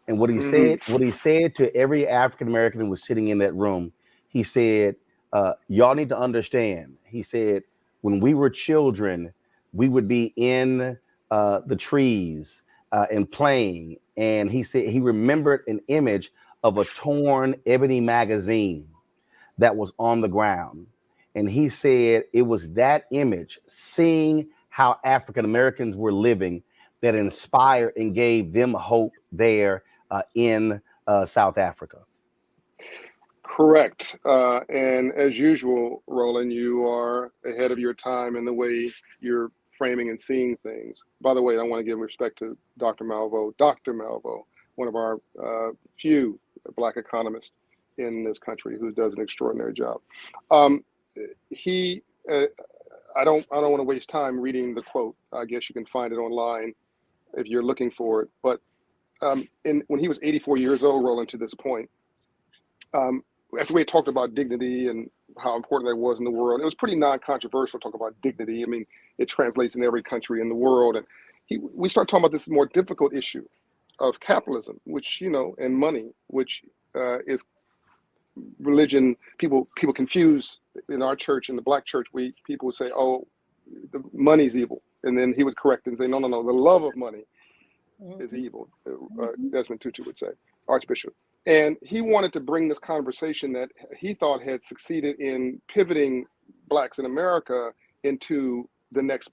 and what he said to every African American who was sitting in that room, he said, "Y'all need to understand." He said, "When we were children, we would be in the trees and playing." And he said he remembered an image of a torn ebony magazine that was on the ground. And he said it was that image, seeing how African Americans were living, that inspired and gave them hope there in South Africa.
Correct. And as usual, Roland, you are ahead of your time in the way you're framing and seeing things. By the way, I want to give respect to Dr. Malveaux, one of our few Black economists in this country who does an extraordinary job. I don't want to waste time reading the quote. I guess you can find it online if you're looking for it. But when he was 84 years old, Roland, to this point, after we had talked about dignity and how important that was in the world, it was pretty non-controversial to talk about dignity. I mean, it translates in every country in the world. And we start talking about this more difficult issue of capitalism, which, and money, which is religion. People confuse in our church, in the Black church, people would say, oh, the money's evil. And then he would correct and say, no, the love of money is evil, Desmond Tutu would say, Archbishop. And he wanted to bring this conversation that he thought had succeeded in pivoting Blacks in America into the next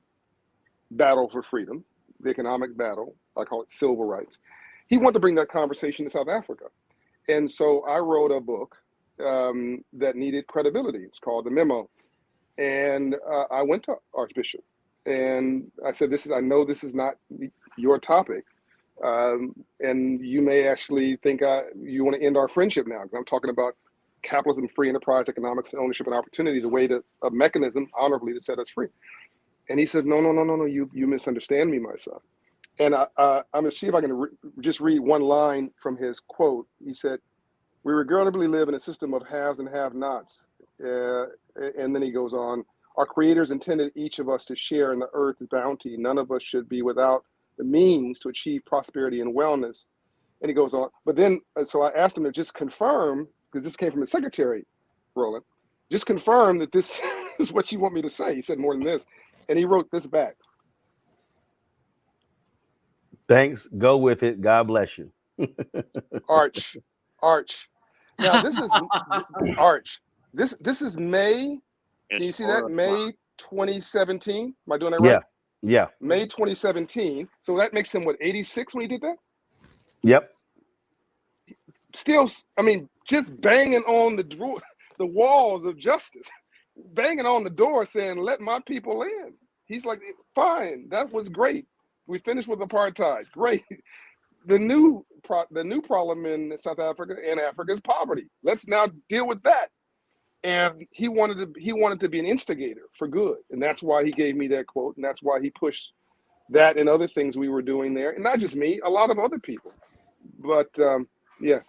battle for freedom, the economic battle. I call it civil rights. He wanted to bring that conversation to South Africa. And so I wrote a book that needed credibility. It's called The Memo. And I went to Archbishop and I said, I know this is not your topic. And you may actually think you want to end our friendship now, because I'm talking about capitalism, free enterprise, economics, ownership, and opportunity is a mechanism, honorably, to set us free. And he said, no, you misunderstand me, my son. And I'm going to see if I can just read one line from his quote. He said, "We regrettably live in a system of haves and have-nots." And then he goes on, "Our creators intended each of us to share in the earth's bounty. None of us should be without the means to achieve prosperity and wellness." And he goes on. But then, so I asked him to just confirm, because this came from his secretary, Roland, just confirm that this is what you want me to say. He said more than this. And he wrote this back.
Thanks. Go with it. God bless you.
Arch. Now this is Arch. This is May. Can you see that? May 2017. Am I doing that right?
Yeah.
May 2017. So that makes him what, 86 when he did that?
Yep.
Still, I mean, just banging on the walls of justice, banging on the door saying, "Let my people in." He's like, "Fine, that was great. We finished with apartheid. Great." The new problem in South Africa and Africa is poverty. Let's now deal with that. And he wanted to be an instigator for good, and that's why he gave me that quote, and that's why he pushed that and other things we were doing there, and not just me, a lot of other people. But yeah,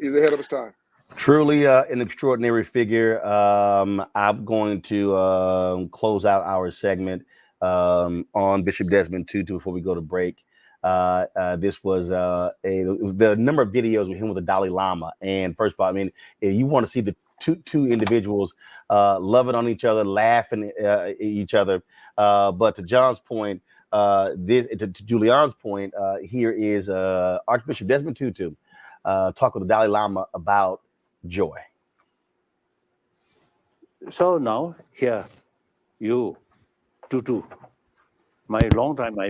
he's ahead of his time.
Truly an extraordinary figure. I'm going to close out our segment on Bishop Desmond Tutu before we go to break. This was the number of videos with him with the Dalai Lama. And first of all, I mean, if you want to see the two individuals loving on each other, laughing at each other. But to John's point, to Julian's point, here is Archbishop Desmond Tutu talk with the Dalai Lama about joy.
So now here, you, Tutu, my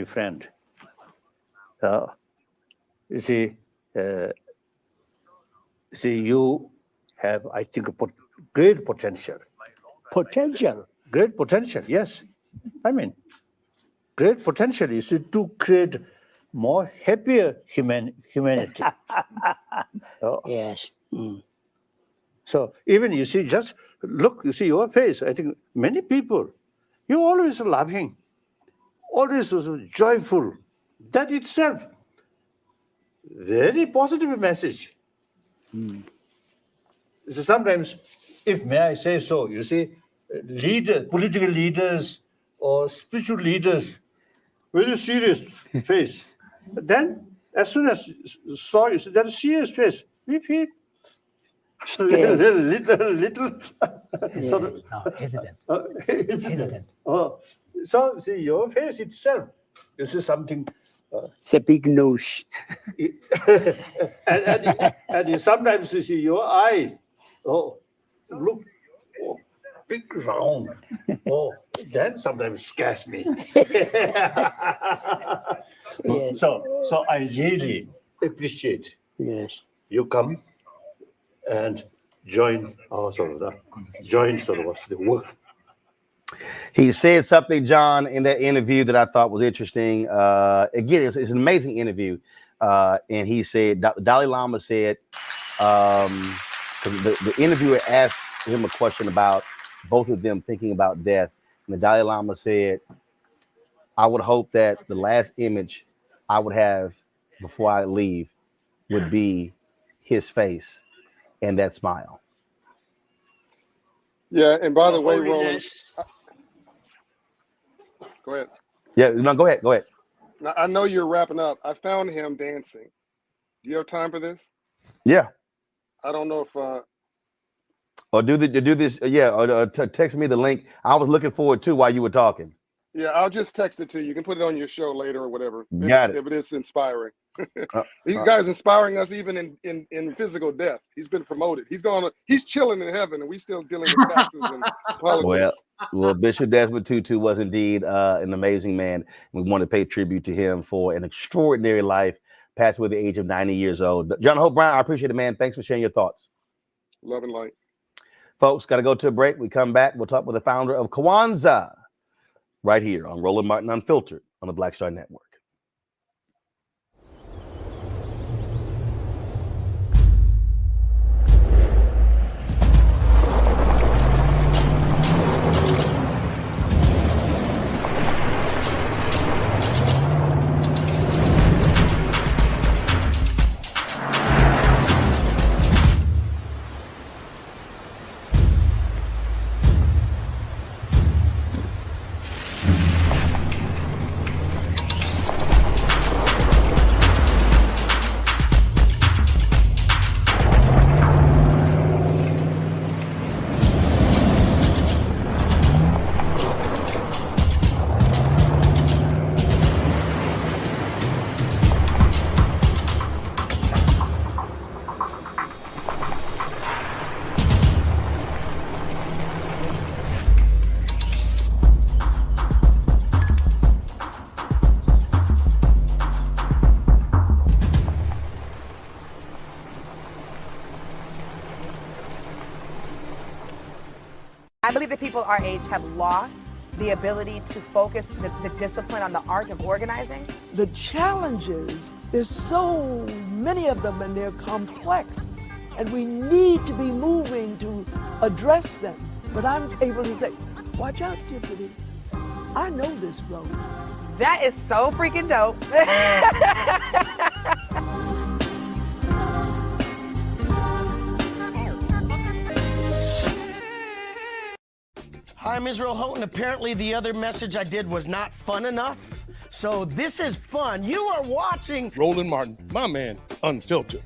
friend. You see, you have, I think, great potential. Great potential, yes. I mean, great potential is to create more happier humanity.
Yes. Mm.
So even you see, just look, you see your face. I think many people, you're always laughing, always joyful. That itself, very positive message.
Mm.
So sometimes, if may I say so, you see, political leaders or spiritual leaders, very serious face. Then, as soon as saw you see that serious face, we feel little sort of,
hesitant.
hesitant. Oh, so see your face itself. You see something.
It's a big nose.
and sometimes you see your eyes. Oh, look, big round. Oh, that sometimes scares me.
Yes.
So I really appreciate you come and join our the work.
He said something, John, in that interview that I thought was interesting. Again, it's an amazing interview. And he said, Dalai Lama said, the interviewer asked him a question about both of them thinking about death. And the Dalai Lama said, I would hope that the last image I would have before I leave would be his face and that smile.
Yeah, and by the way, Roland, go ahead.
Yeah, no, go ahead.
Now, I know you're wrapping up. I found him dancing. Do you have time for this?
Yeah.
I don't know if
or do this. Yeah, or text me the link. I was looking forward to while you were talking.
Yeah, I'll just text it to you. You can put it on your show later or whatever.
Got it.
If it is inspiring. These guys inspiring us even in physical death. He's been promoted. He's chilling in heaven, and we still dealing with taxes and politics.
Well, Bishop Desmond Tutu was indeed an amazing man. We want to pay tribute to him for an extraordinary life, passed away at the age of 90 years old. John Hope Bryant, I appreciate it, man. Thanks for sharing your thoughts.
Love and light.
Folks, got to go to a break. We come back. We'll talk with the founder of Kwanzaa right here on Roland Martin Unfiltered on the Black Star Network.
I believe that people our age have lost the ability to focus the discipline on the art of organizing.
The challenges, there's so many of them and they're complex, and we need to be moving to address them. But I'm able to say, watch out, Tiffany. I know this road.
That is so freaking dope.
Hi, I'm Israel Houghton. Apparently the other message I did was not fun enough. So this is fun. You are watching
Roland Martin, my man, Unfiltered.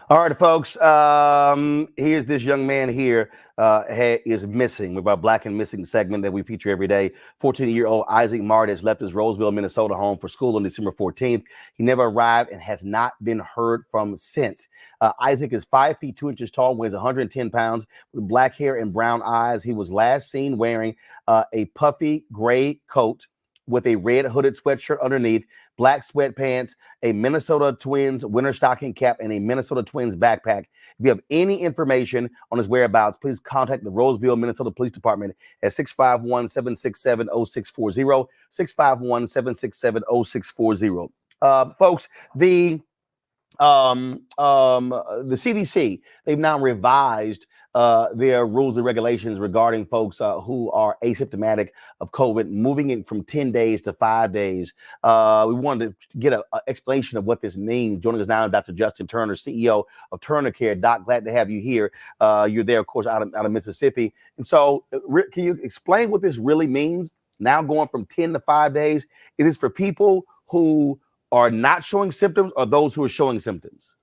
All right, folks. Here's this young man here is missing with our Black and Missing segment that we feature every day. 14-year-old Isaac Martis left his Roseville, Minnesota home for school on December 14th. He never arrived and has not been heard from since. Isaac is 5 feet 2 inches tall, weighs 110 pounds, with black hair and brown eyes. He was last seen wearing a puffy gray coat with a red hooded sweatshirt underneath, black sweatpants, a Minnesota Twins winter stocking cap, and a Minnesota Twins backpack. If you have any information on his whereabouts, please contact the Roseville, Minnesota Police Department at 651-767-0640, 651-767-0640. Folks, the CDC, they've now revised their rules and regulations regarding folks who are asymptomatic of COVID, moving it from 10 days to 5 days. We wanted to get an explanation of what this means. Joining us now, Dr. Justin Turner, CEO of Turner Care. Doc, glad to have you here. You're there, of course, out of Mississippi. And so can you explain what this really means? Now going from 10 to 5 days, it is for people who are not showing symptoms or those who are showing symptoms?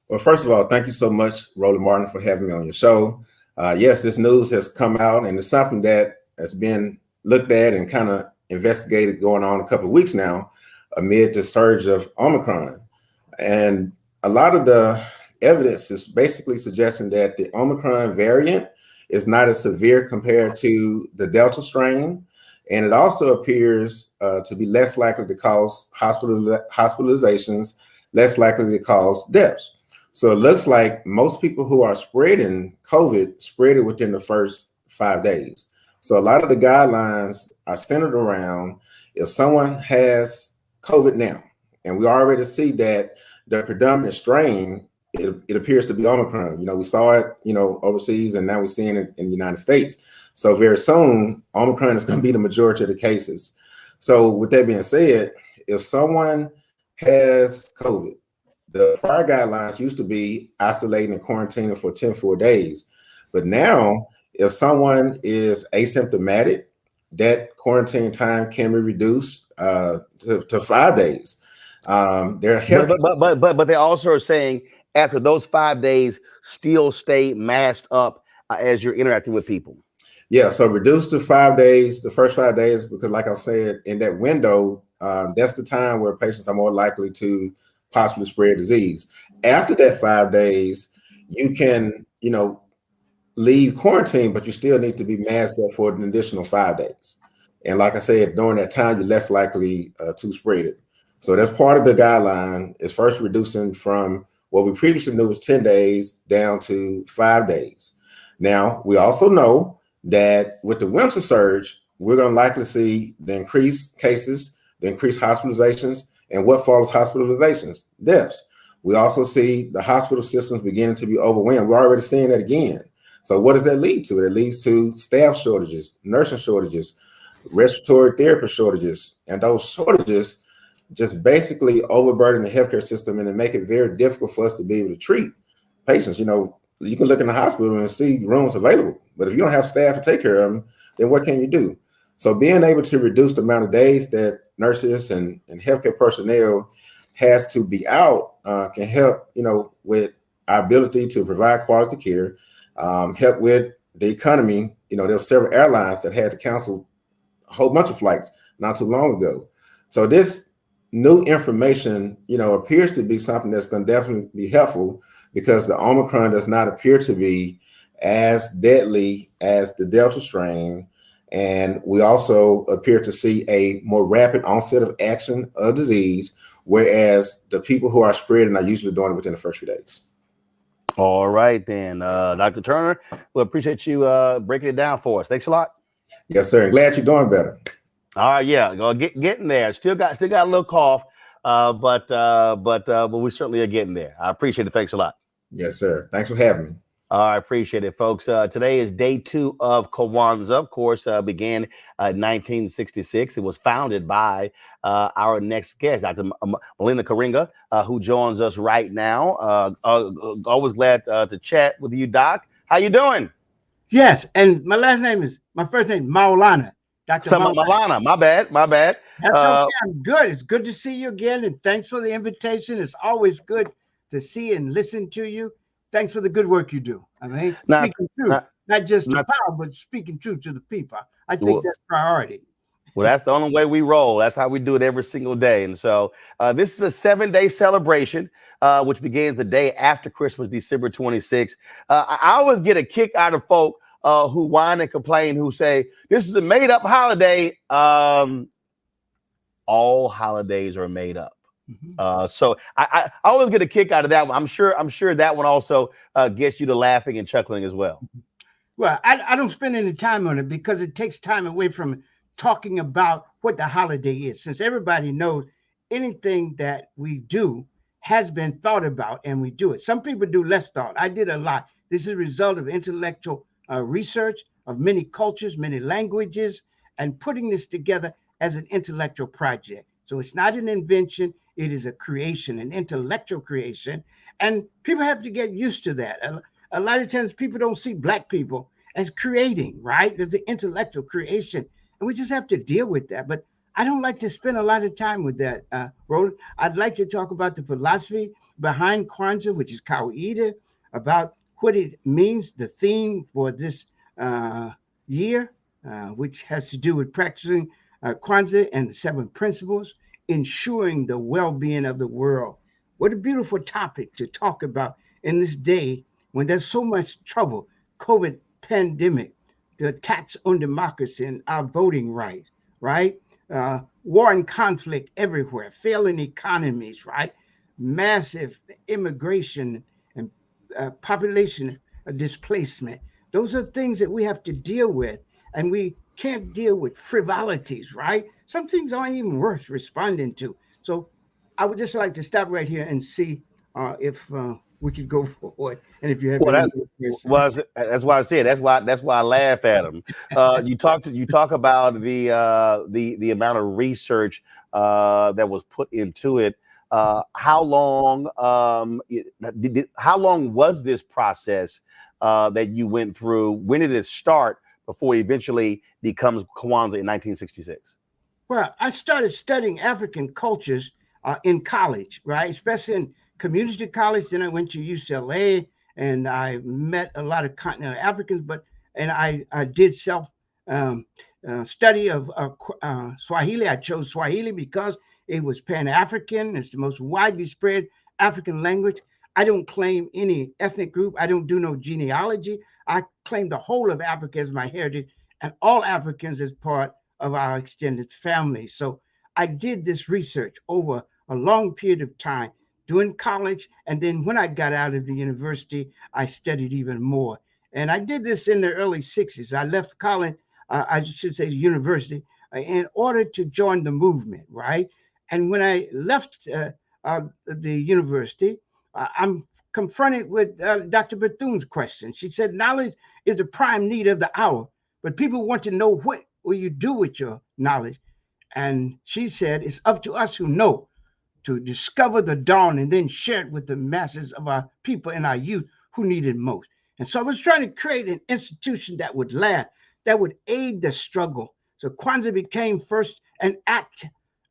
Well, first of all, thank you so much, Roland Martin, for having me on your show. Yes, this news has come out, and it's something that has been looked at and kind of investigated going on a couple of weeks now amid the surge of Omicron. And a lot of the evidence is basically suggesting that the Omicron variant is not as severe compared to the Delta strain. And it also appears to be less likely to cause hospitalizations, less likely to cause deaths. So it looks like most people who are spreading COVID spread it within the first 5 days. So a lot of the guidelines are centered around if someone has COVID now, and we already see that the predominant strain, it appears to be Omicron. You know, we saw it, overseas, and now we're seeing it in the United States. So very soon, Omicron is going to be the majority of the cases. So with that being said, if someone has COVID, the prior guidelines used to be isolating and quarantining for 10 full days. But now, if someone is asymptomatic, that quarantine time can be reduced to 5 days. But
they also are saying after those 5 days, still stay masked up as you're interacting with people.
Yeah, so reduce to 5 days, the first 5 days, because like I said, in that window, that's the time where patients are more likely to possibly spread disease. After that 5 days, you can, leave quarantine, but you still need to be masked up for an additional 5 days. And like I said, during that time, you're less likely to spread it. So that's part of the guideline, is first reducing from what we previously knew was 10 days down to 5 days. Now, we also know that with the winter surge, we're going to likely see the increased cases, the increased hospitalizations, and what follows hospitalizations? Deaths. We also see the hospital systems beginning to be overwhelmed. We're already seeing that again. So what does that lead to? It leads to staff shortages, nursing shortages, respiratory therapist shortages, and those shortages just basically overburden the healthcare system and they make it very difficult for us to be able to treat patients. You can look in the hospital and see rooms available, but if you don't have staff to take care of them, then what can you do? So being able to reduce the amount of days that nurses and healthcare personnel has to be out can help, with our ability to provide quality care, help with the economy, there were several airlines that had to cancel a whole bunch of flights not too long ago. So this new information, appears to be something that's going to definitely be helpful, because the Omicron does not appear to be as deadly as the Delta strain. And we also appear to see a more rapid onset of action of disease, whereas the people who are spreading are usually doing it within the first few days.
All right, then, Dr. Turner, we appreciate you breaking it down for us. Thanks a lot.
Yes, sir. Glad you're doing better.
All right, yeah, getting there. Still got a little cough, but we certainly are getting there. I appreciate it. Thanks a lot.
Yes, sir. Thanks for having me.
I appreciate it, folks. Today is day 2 of Kwanzaa. Of course, began in 1966. It was founded by our next guest, Dr. Melinda Karinga, who joins us right now. Always glad to chat with you, Doc. How you doing?
Yes, and my first name Maulana. Dr.
Maulana. My bad.
That's okay. I'm good. It's good to see you again, and thanks for the invitation. It's always good to see and listen to you. Thanks for the good work you do. I mean, speaking truth, not just to power, but speaking truth to the people. I think that's priority.
Well, that's the only way we roll. That's how we do it every single day. And so this is a 7-day celebration, which begins the day after Christmas, December 26th. I always get a kick out of folk who whine and complain, who say, this is a made up holiday. All holidays are made up. So I always get a kick out of that one. I'm sure that one also gets you to laughing and chuckling as well.
Well, I don't spend any time on it because it takes time away from talking about what the holiday is, since everybody knows anything that we do has been thought about and we do it. Some people do less thought. I did a lot. This is a result of intellectual research of many cultures, many languages, and putting this together as an intellectual project. So it's not an invention. It is a creation, an intellectual creation. And people have to get used to that. A lot of times people don't see Black people as creating, right? There's the intellectual creation. And we just have to deal with that. But I don't like to spend a lot of time with that, Roland. I'd like to talk about the philosophy behind Kwanzaa, which is Kawaida, about what it means, the theme for this year, which has to do with practicing Kwanzaa and the 7 principles, ensuring the well-being of the world. What a beautiful topic to talk about in this day when there's so much trouble, COVID pandemic, the attacks on democracy and our voting rights, right? War and conflict everywhere, failing economies, right? Massive immigration and population displacement. Those are things that we have to deal with, and we can't deal with frivolities, right? Some things aren't even worth responding to. So I would just like to stop right here and see if we could go forward. And if you have
that's why I said that's why I laugh at them. You talk about the amount of research that was put into it. How long was this process that you went through? When did it start before it eventually becomes Kwanzaa in 1966?
Well, I started studying African cultures in college, right? Especially in community college. Then I went to UCLA and I met a lot of continental Africans, and I did self study of Swahili. I chose Swahili because it was Pan-African. It's the most widely spread African language. I don't claim any ethnic group. I don't do no genealogy. I claim the whole of Africa as my heritage and all Africans as part of our extended family. So I did this research over a long period of time during college. And then when I got out of the university, I studied even more. And I did this in the early 60s. I left college, I should say university, in order to join the movement, right? And when I left the university, I'm confronted with Dr. Bethune's question. She said, knowledge is a prime need of the hour, but people want to know what will you do with your knowledge? And she said, it's up to us who know to discover the dawn and then share it with the masses of our people and our youth who need it most. And so I was trying to create an institution that would last, that would aid the struggle. So Kwanzaa became first an act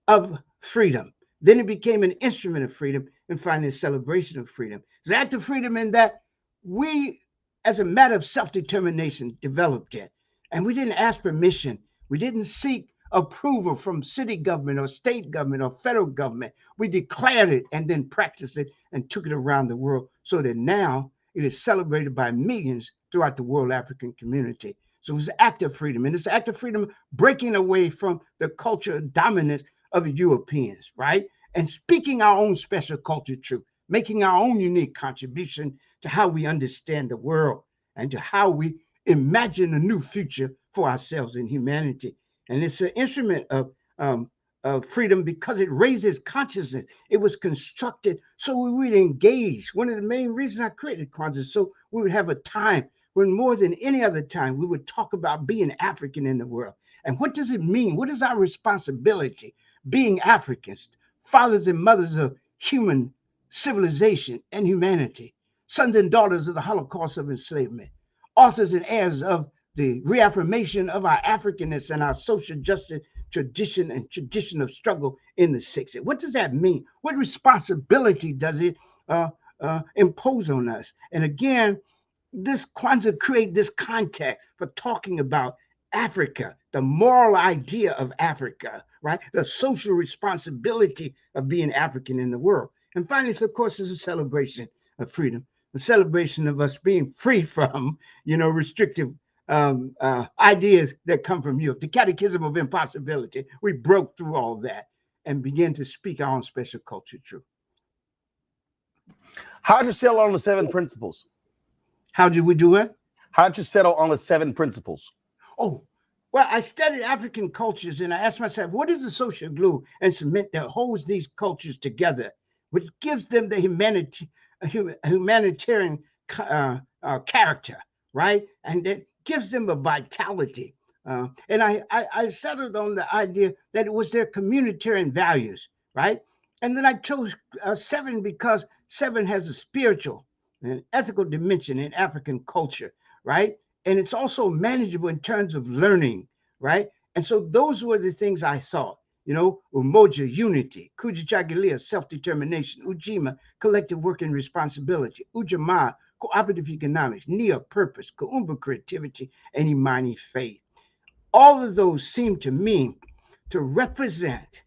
of freedom. Then it became an instrument of freedom, and finally a celebration of freedom. It's an act of freedom in that we, as a matter of self-determination, developed it. And we didn't ask permission. We didn't seek approval from city government or state government or federal government. We declared it and then practiced it and took it around the world so that now it is celebrated by millions throughout the world African community. So it's an act of freedom. And it's an act of freedom breaking away from the culture dominance of the Europeans, right? And speaking our own special culture truth, making our own unique contribution to how we understand the world and to how we imagine a new future for ourselves and humanity. And it's an instrument of freedom because it raises consciousness. It was constructed so we would engage. One of the main reasons I created Kwanzaa, so we would have a time when more than any other time we would talk about being African in the world. And what does it mean? What is our responsibility being Africans, fathers and mothers of human civilization and humanity, sons and daughters of the Holocaust of enslavement, authors and heirs of the reaffirmation of our Africanness and our social justice tradition and tradition of struggle in the 60s. What does that mean? What responsibility does it impose on us? And again, this Kwanzaa create this context for talking about Africa, the moral idea of Africa, right? The social responsibility of being African in the world. And finally, of course, is a celebration of freedom, a celebration of us being free from, restrictive ideas that come from Europe. The catechism of impossibility. We broke through all that and began to speak our own special culture truth.
How did you settle on the 7 principles?
How did we do it?
How did you settle on the 7 principles?
Oh, well, I studied African cultures and I asked myself, what is the social glue and cement that holds these cultures together, which gives them the humanitarian character, right? And that gives them a vitality. And I settled on the idea that it was their communitarian values, right? And then I chose 7 because 7 has a spiritual and ethical dimension in African culture, right? And it's also manageable in terms of learning, right? And so those were the things I saw, Umoja, unity, Kujichagulia, self-determination, Ujima, collective work and responsibility, Ujamaa, cooperative economics, Nia, purpose, Kuumba, creativity, and Imani, faith. All of those seem to me to represent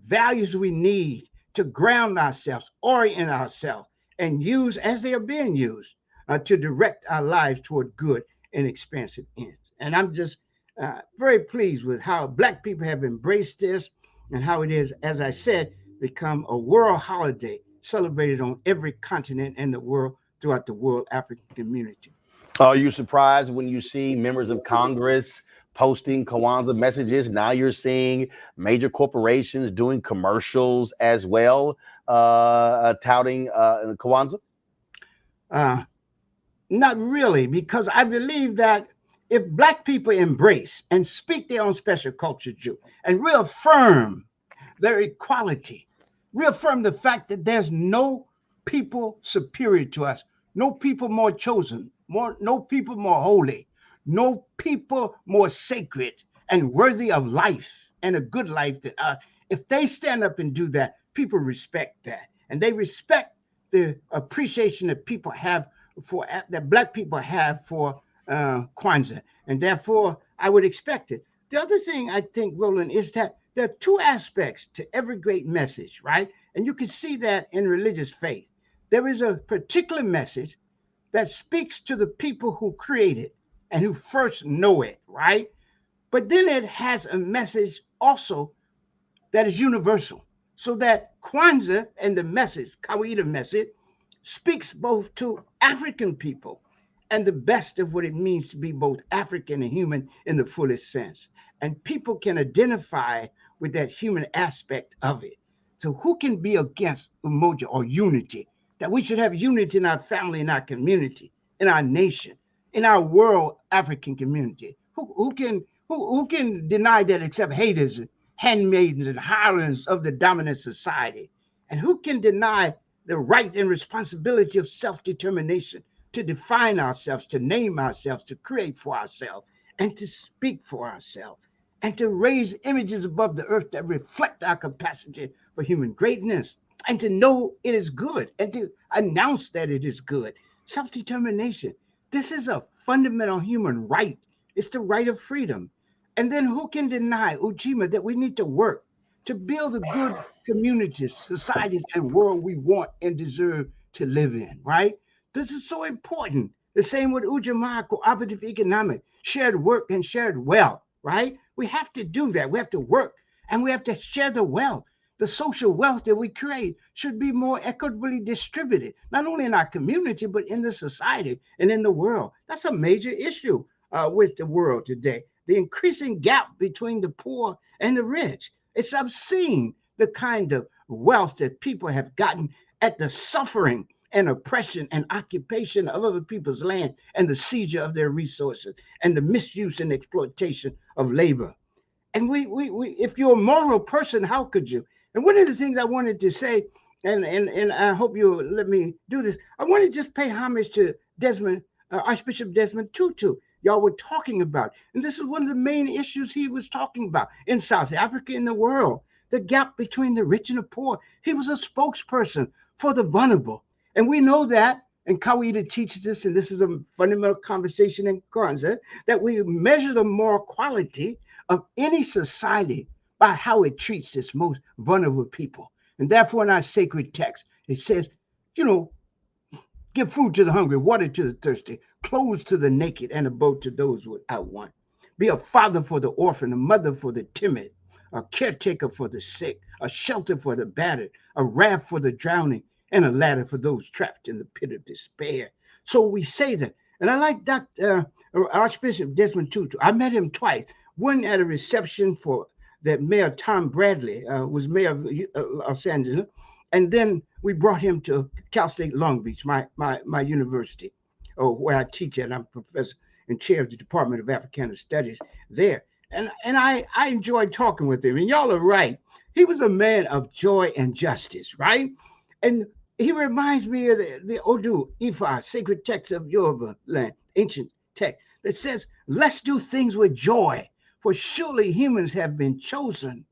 values we need to ground ourselves, orient ourselves, and use as they are being used to direct our lives toward good and expansive ends. And I'm just very pleased with how Black people have embraced this and how it is, as I said, become a world holiday celebrated on every continent in the world throughout the world African community.
Are you surprised when you see members of Congress posting Kwanzaa messages? Now you're seeing major corporations doing commercials as well, touting Kwanzaa?
Not really, because I believe that if Black people embrace and speak their own special culture truth and reaffirm their equality, reaffirm the fact that there's no people superior to us, no people more chosen, no people more holy, no people more sacred and worthy of life and a good life than us. If they stand up and do that, people respect that. And they respect the appreciation that people have for, that Black people have for Kwanzaa. And therefore, I would expect it. The other thing I think, Roland, is that there are 2 aspects to every great message, right? And you can see that in religious faith. There is a particular message that speaks to the people who create it and who first know it, right? But then it has a message also that is universal. So that Kwanzaa and the message, Kawaida message, speaks both to African people and the best of what it means to be both African and human in the fullest sense. And people can identify with that human aspect of it. So who can be against umoja or unity? That we should have unity in our family, in our community, in our nation, in our world African community. Who can deny that except haters, handmaidens, and hirelings of the dominant society? And who can deny the right and responsibility of self-determination to define ourselves, to name ourselves, to create for ourselves, and to speak for ourselves, and to raise images above the earth that reflect our capacity for human greatness, and to know it is good, and to announce that it is good. Self-determination. This is a fundamental human right It's the right of freedom. And then who can deny, Ujima, that we need to work to build the good communities, societies, and world we want and deserve to live in, right? This is so important. The same with Ujamaa, cooperative economic, shared work and shared wealth, right? We have to do that. We have to work and we have to share the wealth. The social wealth that we create should be more equitably distributed, not only in our community, but in the society and in the world. That's a major issue with the world today. The increasing gap between the poor and the rich. It's obscene, the kind of wealth that people have gotten at the suffering and oppression and occupation of other people's land and the seizure of their resources and the misuse and exploitation of labor. And we if you're a moral person, how could you? And one of the things I wanted to say, and I hope you'll let me do this, I want to just pay homage to Archbishop Desmond Tutu. Y'all were talking about, and this is one of the main issues he was talking about in South Africa, in the world, the gap between the rich and the poor. He was a spokesperson for the vulnerable. And we know that, and Kawida teaches us, and this is a fundamental conversation in Kwanzaa, that we measure the moral quality of any society by how it treats its most vulnerable people. And therefore, in our sacred text, it says, give food to the hungry, water to the thirsty, clothes to the naked, and a boat to those without one. Be a father for the orphan, a mother for the timid, a caretaker for the sick, a shelter for the battered, a raft for the drowning, and a ladder for those trapped in the pit of despair. So we say that. And I like Archbishop Desmond Tutu. I met him twice. One at a reception for that Mayor Tom Bradley was mayor of Los Angeles. And then we brought him to Cal State Long Beach, my university, where I teach at. I'm professor and chair of the Department of Africana Studies there. And I enjoyed talking with him. And y'all are right. He was a man of joy and justice, right? And he reminds me of the Odu Ifa, sacred text of Yoruba land, ancient text, that says, let's do things with joy, for surely humans have been chosen,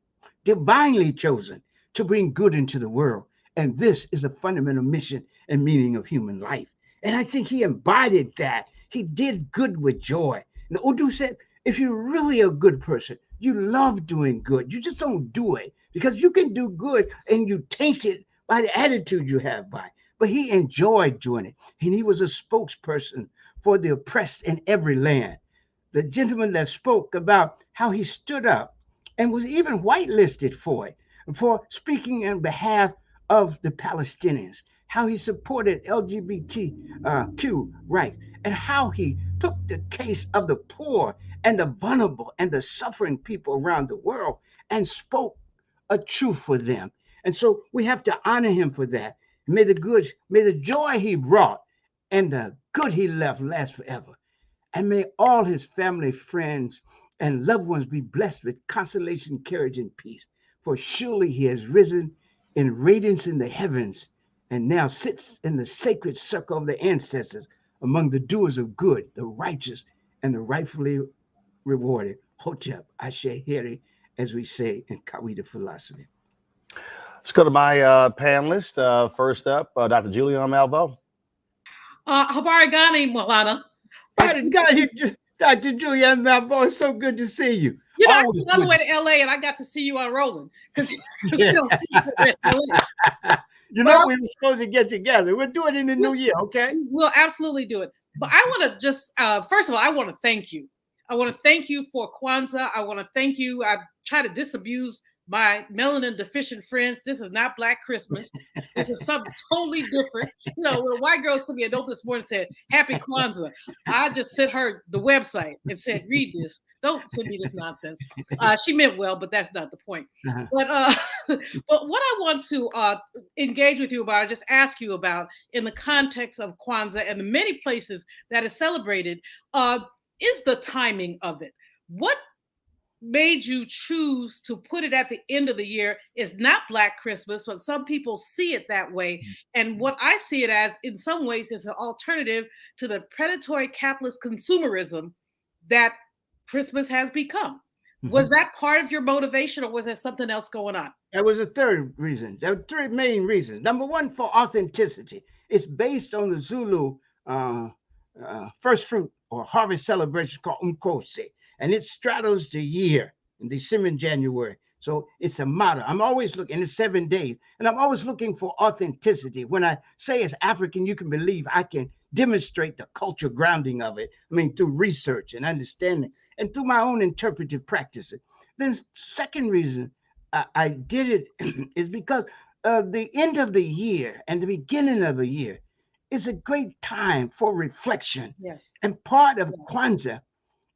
divinely chosen, to bring good into the world. And this is a fundamental mission and meaning of human life. And I think he embodied that. He did good with joy. And Odu said, if you're really a good person, you love doing good. You just don't do it because you can do good and you taint it by the attitude you have by. But he enjoyed doing it. And he was a spokesperson for the oppressed in every land. The gentleman that spoke about how he stood up and was even whitelisted for it, for speaking on behalf of the Palestinians, how he supported LGBTQ rights, and how he took the case of the poor and the vulnerable and the suffering people around the world and spoke a truth for them. And so we have to honor him for that. May the joy he brought and the good he left last forever. And may all his family, friends, and loved ones be blessed with consolation, courage, and peace. For surely he has risen in radiance in the heavens and now sits in the sacred circle of the ancestors among the doers of good, the righteous, and the rightfully rewarded. Hotep, Ashe Heri, as we say in Kawida philosophy.
Let's go to my panelist. First up, Dr. Julian Malvo.
Habari gani, Malana.
Dr. Julian Malvo, it's so good to see you.
You know, I was on the way to LA and I got to see you on Roland. Because you don't see you in LA.
You know, we were supposed to get together. We'll do it in the new year, okay?
We'll absolutely do it. But I want to just, first of all, I want to thank you. I want to thank you for Kwanzaa. I want to thank you. I try to disabuse my melanin deficient friends. This is not Black Christmas. This is something totally different. You know, when a white girl sent me a note this morning and said, Happy Kwanzaa, I just sent her the website and said, read this. Don't send me this nonsense. She meant well, but that's not the point. But what I want to engage with you about, or just ask you about in the context of Kwanzaa and the many places that is celebrated, is the timing of it. What made you choose to put it at the end of the year? Is not Black Christmas, but some people see it that way. And what I see it as, in some ways, is an alternative to the predatory capitalist consumerism that Christmas has become. Was that part of your motivation, or was there something else going on?
That was a third reason. There were three main reasons. Number one, for authenticity. It's based on the Zulu first fruit or harvest celebration called Umkose, and it straddles the year in December and January. So it's a motto. I'm always looking, it's 7 days, and I'm always looking for authenticity. When I say as African, you can believe I can demonstrate the culture grounding of it. I mean, through research and understanding and through my own interpretive practices. Then second reason I did it is because the end of the year and the beginning of the year is a great time for reflection.
Yes.
And part of Kwanzaa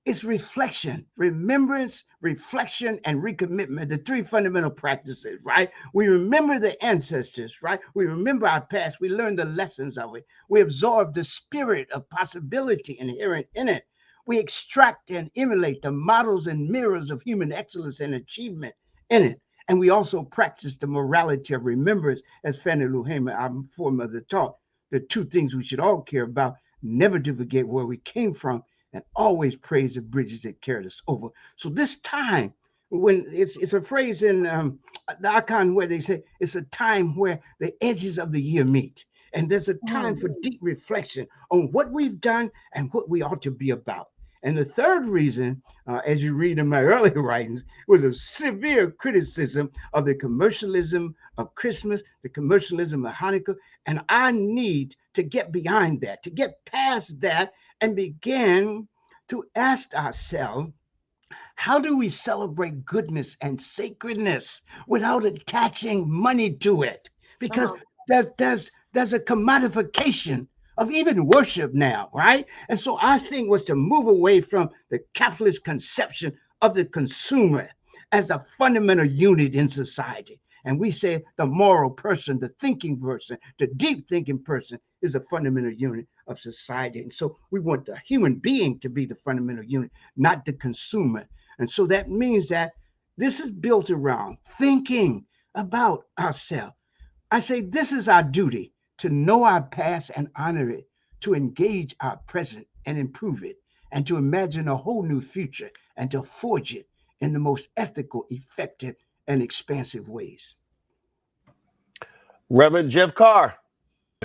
is reflection, remembrance, reflection, and recommitment, the three fundamental practices, right? We remember the ancestors, right? We remember our past. We learn the lessons of it. We absorb the spirit of possibility inherent in it. We extract and emulate the models and mirrors of human excellence and achievement in it. And we also practice the morality of remembrance, as Fannie Lou Hamer, our foremother, taught. The two things we should all care about: never to forget where we came from, and always praise the bridges that carried us over. So this time, when it's a phrase in the Akan where they say it's a time where the edges of the year meet. And there's a time for deep reflection on what we've done and what we ought to be about. And the third reason, as you read in my earlier writings, was a severe criticism of the commercialism of Christmas, the commercialism of Hanukkah. And I need to get behind that, to get past that, and begin to ask ourselves, how do we celebrate goodness and sacredness without attaching money to it? Because there's a commodification of even worship now, right? And so our thing was to move away from the capitalist conception of the consumer as a fundamental unit in society. And we say the moral person, the thinking person, the deep thinking person is a fundamental unit of society. And so we want the human being to be the fundamental unit, not the consumer. And so that means that this is built around thinking about ourselves. I say this is our duty, to know our past and honor it, to engage our present and improve it, and to imagine a whole new future and to forge it in the most ethical, effective, and expansive ways.
Reverend Jeff Carr.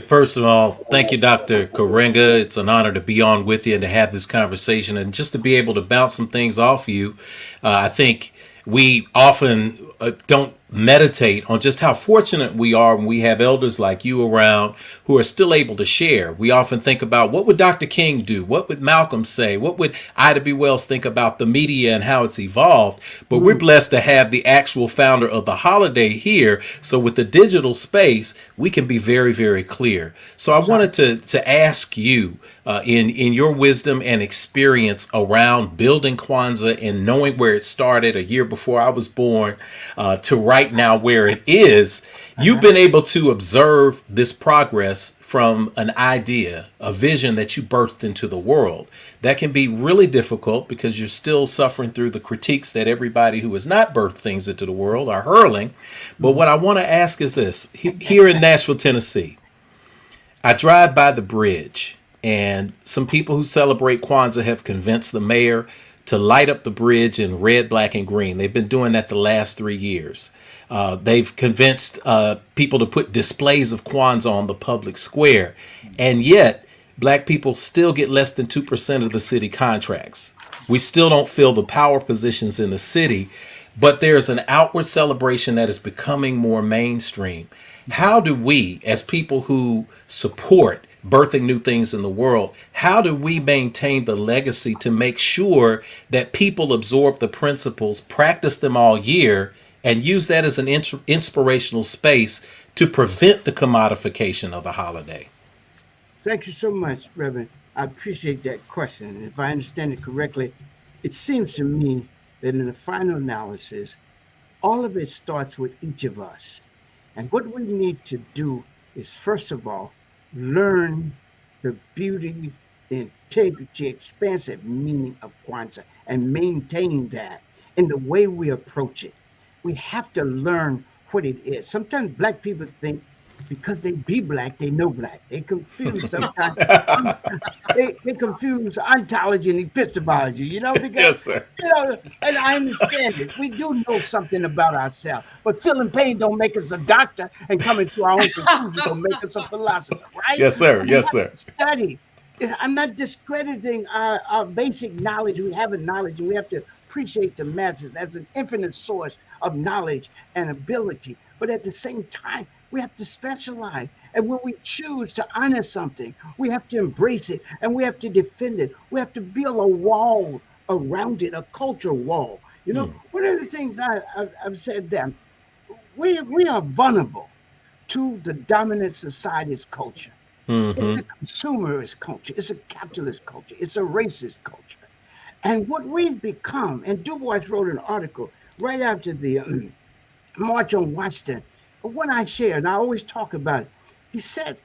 First of all, thank you, Dr. Karinga. It's an honor to be on with you and to have this conversation and just to be able to bounce some things off you. I think we often don't meditate on just how fortunate we are when we have elders like you around who are still able to share. We often think about, what would Dr. King do? What would Malcolm say? What would Ida B. Wells think about the media and how it's evolved? But we're blessed to have the actual founder of the holiday here. So with the digital space, we can be very, very clear. So I wanted to ask you, in your wisdom and experience around building Kwanzaa and knowing where it started a year before I was born to right now where it is, you've been able to observe this progress from an idea, a vision that you birthed into the world. That can be really difficult because you're still suffering through the critiques that everybody who has not birthed things into the world are hurling. But what I want to ask is this. Here in Nashville, Tennessee, I drive by the bridge, and some people who celebrate Kwanzaa have convinced the mayor to light up the bridge in red, black, and green. They've been doing that the last 3 years. They've convinced people to put displays of Kwanzaa on the public square. And yet, Black people still get less than 2% of the city contracts. We still don't fill the power positions in the city, but there's an outward celebration that is becoming more mainstream. How do we, as people who support birthing new things in the world, how do we maintain the legacy to make sure that people absorb the principles, practice them all year, and use that as an inspirational space to prevent the commodification of the holiday?
Thank you so much, Reverend. I appreciate that question. And if I understand it correctly, it seems to me that in the final analysis, all of it starts with each of us. And what we need to do is, first of all, learn the beauty, the integrity, expansive meaning of Kwanzaa and maintain that in the way we approach it. We have to learn what it is. Sometimes Black people think because they be Black, they know Black. They confuse sometimes. they confuse ontology and epistemology, because,
yes, sir.
And I understand it. We do know something about ourselves, but feeling pain don't make us a doctor, and coming to our own conclusion don't make us a philosopher, right?
Yes, sir. Yes, sir.
Study I'm not discrediting our basic knowledge. We have a knowledge, and we have to appreciate the masses as an infinite source of knowledge and ability. But at the same time, we have to specialize. And when we choose to honor something, we have to embrace it and we have to defend it. We have to build a wall around it, a culture wall. You know, one of the things I've said that we are vulnerable to the dominant society's culture. It's a consumerist culture. It's a capitalist culture. It's a racist culture. And what we've become, and Du Bois wrote an article right after the March on Washington, one I share, and I always talk about it. He said,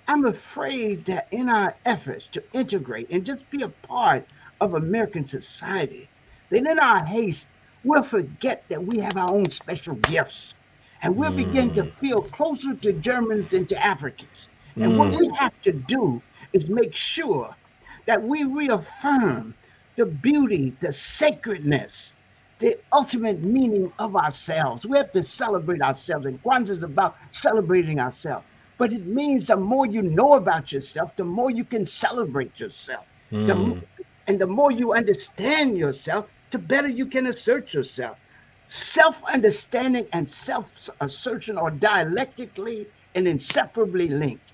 I'm afraid that in our efforts to integrate and just be a part of American society, that in our haste, we'll forget that we have our own special gifts. And we'll begin to feel closer to Germans than to Africans. And what we have to do is make sure that we reaffirm the beauty, the sacredness, the ultimate meaning of ourselves. We have to celebrate ourselves. And Kwanzaa is about celebrating ourselves. But it means the more you know about yourself, the more you can celebrate yourself. And the more you understand yourself, the better you can assert yourself. Self-understanding and self-assertion are dialectically and inseparably linked.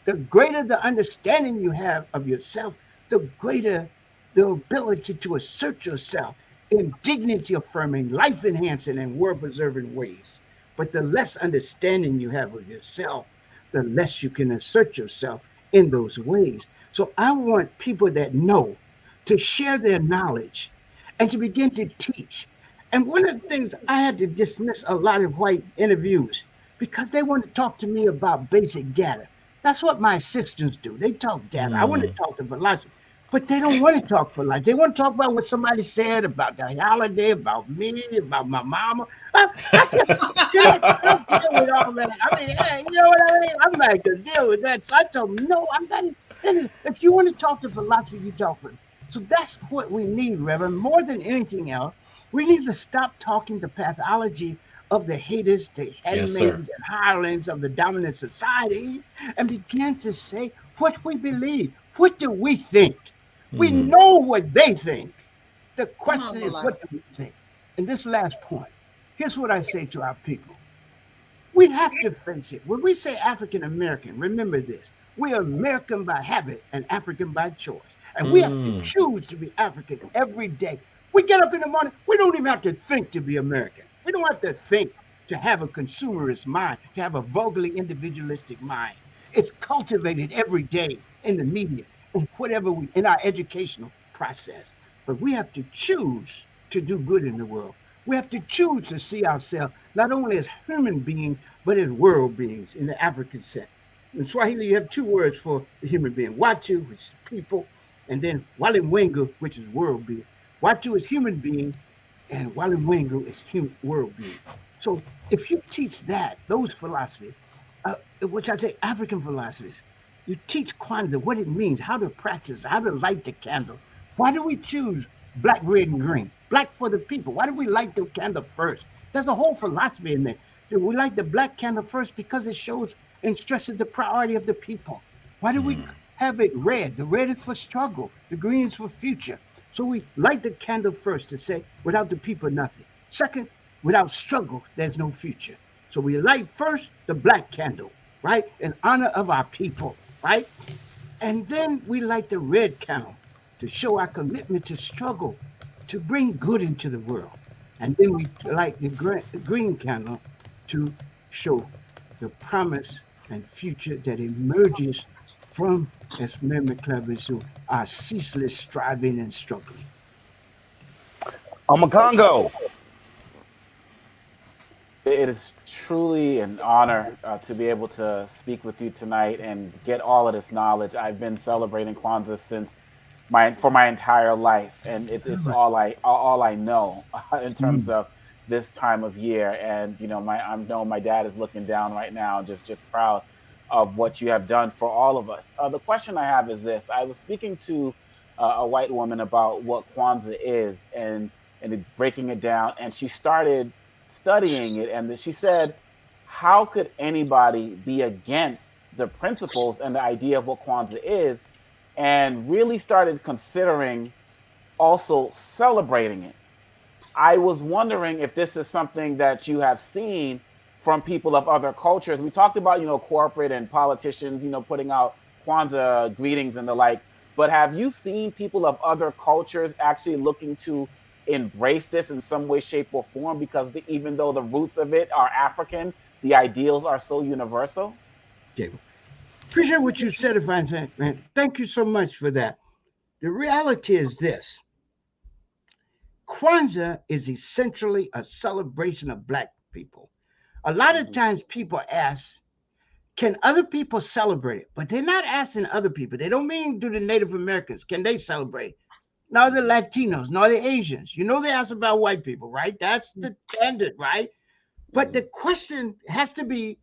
The greater the understanding you have of yourself, the greater the ability to assert yourself in dignity-affirming, life-enhancing, and world-preserving ways. But the less understanding you have of yourself, the less you can assert yourself in those ways. So I want people that know to share their knowledge and to begin to teach. And one of the things I had to dismiss a lot of white interviews because they want to talk to me about basic data. That's what my assistants do. They talk data. I want to talk to philosophy, but they don't want to talk philosophy. They want to talk about what somebody said about the holiday, about me, about my mama. I don't deal with all that. I mean, hey, you know what I mean? I'm not going to deal with that. So I told them, no, I'm not. If you want to talk to philosophy, you talk to them. So that's what we need, Reverend. More than anything else, we need to stop talking the pathology of the haters, the handmaids and hirelings of the dominant society, and begin to say what we believe. What do we think? We know what they think. The question is, what do we think? And this last point, here's what I say to our people. We have to face it. When we say African American, remember this. We are American by habit and African by choice. And we have to choose to be African every day. We get up in the morning, we don't even have to think to be American. We don't have to think to have a consumerist mind, to have a vulgarly individualistic mind. It's cultivated every day in the media, in whatever in our educational process. But we have to choose to do good in the world. We have to choose to see ourselves not only as human beings, but as world beings in the African sense. In Swahili, you have two words for the human being: Watu, which is people, and then Walimwengu, which is world being. Watu is human being, and Walimwengu is world being. So if you teach that, those philosophies, which I say African philosophies, you teach Kwanzaa, what it means, how to practice, how to light the candle. Why do we choose black, red, and green? Black for the people. Why do we light the candle first? There's a whole philosophy in there. We light the black candle first because it shows and stresses the priority of the people. Why do we have it red? The red is for struggle. The green is for future. So we light the candle first to say, without the people, nothing. Second, without struggle, there's no future. So we light first the black candle, right? In honor of our people, right? And then we light the red candle to show our commitment to struggle, to bring good into the world. And then we light the green candle to show the promise and future that emerges from, as Mary McClever, our ceaseless striving and struggling.
Congo.
It is truly an honor to be able to speak with you tonight and get all of this knowledge. I've been celebrating Kwanzaa since for my entire life, and it's all I know in terms of this time of year. And you know, I know my dad is looking down right now, just proud of what you have done for all of us. The question I have is this: I was speaking to a white woman about what Kwanzaa is and breaking it down, and she started studying it, and she said, how could anybody be against the principles and the idea of what Kwanzaa is and really started considering also celebrating it. I was wondering if this is something that you have seen from people of other cultures. We talked about, corporate and politicians, putting out Kwanzaa greetings and the like, but have you seen people of other cultures actually looking to embrace this in some way, shape, or form? Because even though the roots of it are African, the ideals are so universal?
Okay. Appreciate what you said, man. Thank you so much for that. The reality is this. Kwanzaa is essentially a celebration of Black people. A lot of times people ask, can other people celebrate it? But they're not asking other people. They don't mean do the Native Americans, can they celebrate? Nor the Latinos, nor the Asians. They ask about white people, right? That's the standard, right? But the question has to be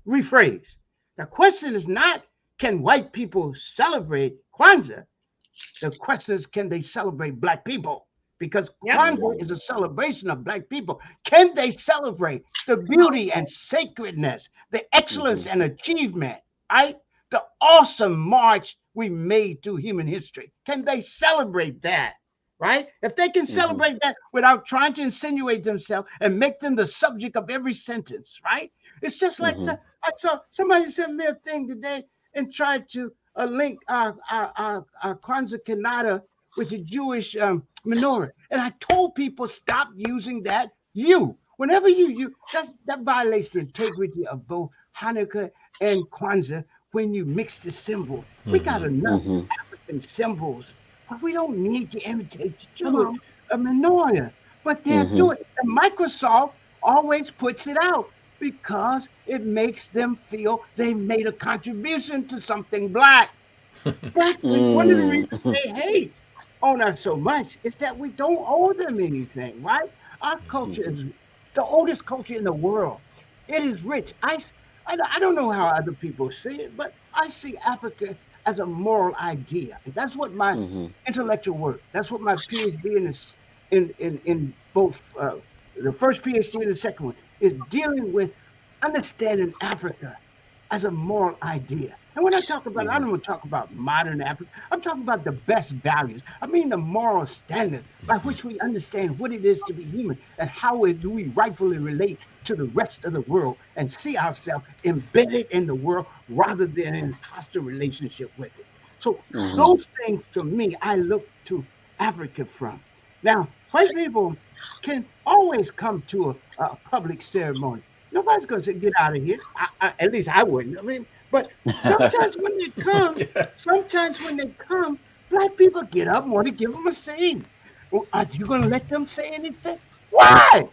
rephrased. The question is not, can white people celebrate Kwanzaa? The question is, can they celebrate Black people? Because Kwanzaa is a celebration of Black people. Can they celebrate the beauty and sacredness, the excellence and achievement, right? The awesome march we made through human history. Can they celebrate that, right? If they can celebrate that without trying to insinuate themselves and make them the subject of every sentence, right? It's just like I saw somebody sent me a thing today and tried to link Kwanzaa Kanata with a Jewish menorah. And I told people, stop using that Whenever you that violates the integrity of both Hanukkah and Kwanzaa when you mix the symbol. We got enough African symbols, but we don't need to imitate the Jewish menorah. But they're doing it. And Microsoft always puts it out because it makes them feel they made a contribution to something Black. That's one of the reasons they hate on us so much is that we don't owe them anything, right? Our culture is the oldest culture in the world. It is rich. I don't know how other people see it, but I see Africa as a moral idea. And that's what my intellectual work, that's what my PhD in both the first PhD and the second one is dealing with understanding Africa as a moral idea. And when I talk about it, I don't want to talk about modern Africa. I'm talking about the best values. I mean the moral standard by which we understand what it is to be human and how do we rightfully relate to the rest of the world and see ourselves embedded in the world rather than in hostile relationship with it. So those things, to me, I look to Africa from. Now, white people can always come to a public ceremony. Nobody's going to say, get out of here. At least I wouldn't. I mean, but sometimes when they come, Black people get up and want to give them a seat. Are you going to let them say anything? Why?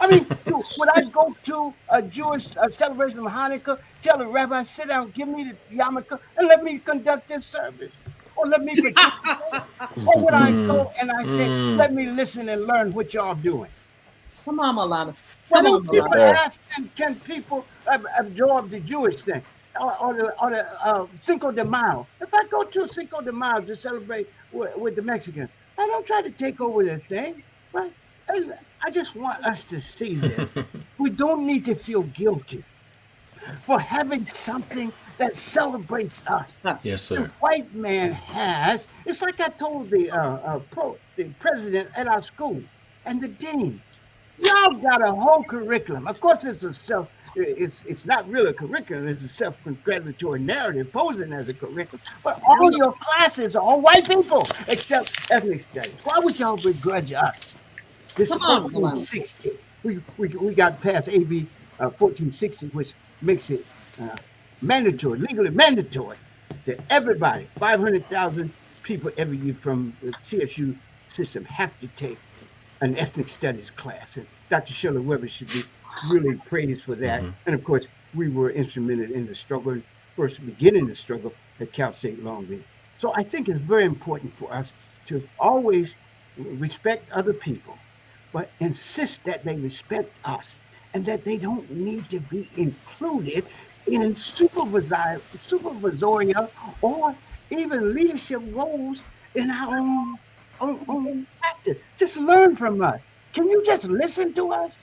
I mean, would I go to a Jewish celebration of Hanukkah, tell the rabbi, sit down, give me the yarmulke, and let me conduct this service? Or let me participate? Or would I go and I say, let me listen and learn what y'all doing?
Come on, Milana.
Why don't people ask, can people absorb the Jewish thing? Or the Cinco de Mayo. If I go to Cinco de Mayo to celebrate with the Mexicans, I don't try to take over their thing, right? And I just want us to see this. We don't need to feel guilty for having something that celebrates us.
Yes, sir.
The white man has. It's like I told the president at our school and the dean. Y'all got a whole curriculum. Of course, it's not really a curriculum. It's a self-congratulatory narrative posing as a curriculum. But all your classes are all white people except ethnic studies. Why would y'all begrudge us? This is 1460. We got past AB 1460, which makes it mandatory, legally mandatory, that everybody, 500,000 people every year from the CSU system have to take an ethnic studies class. And Dr. Shirley Weber should be really praised for that. And of course, we were instrumental in the struggle, first beginning the struggle at Cal State Long Beach. So I think it's very important for us to always respect other people, but insist that they respect us and that they don't need to be included in supervisory or even leadership roles in our own practice. Just learn from us. Can you just listen to us?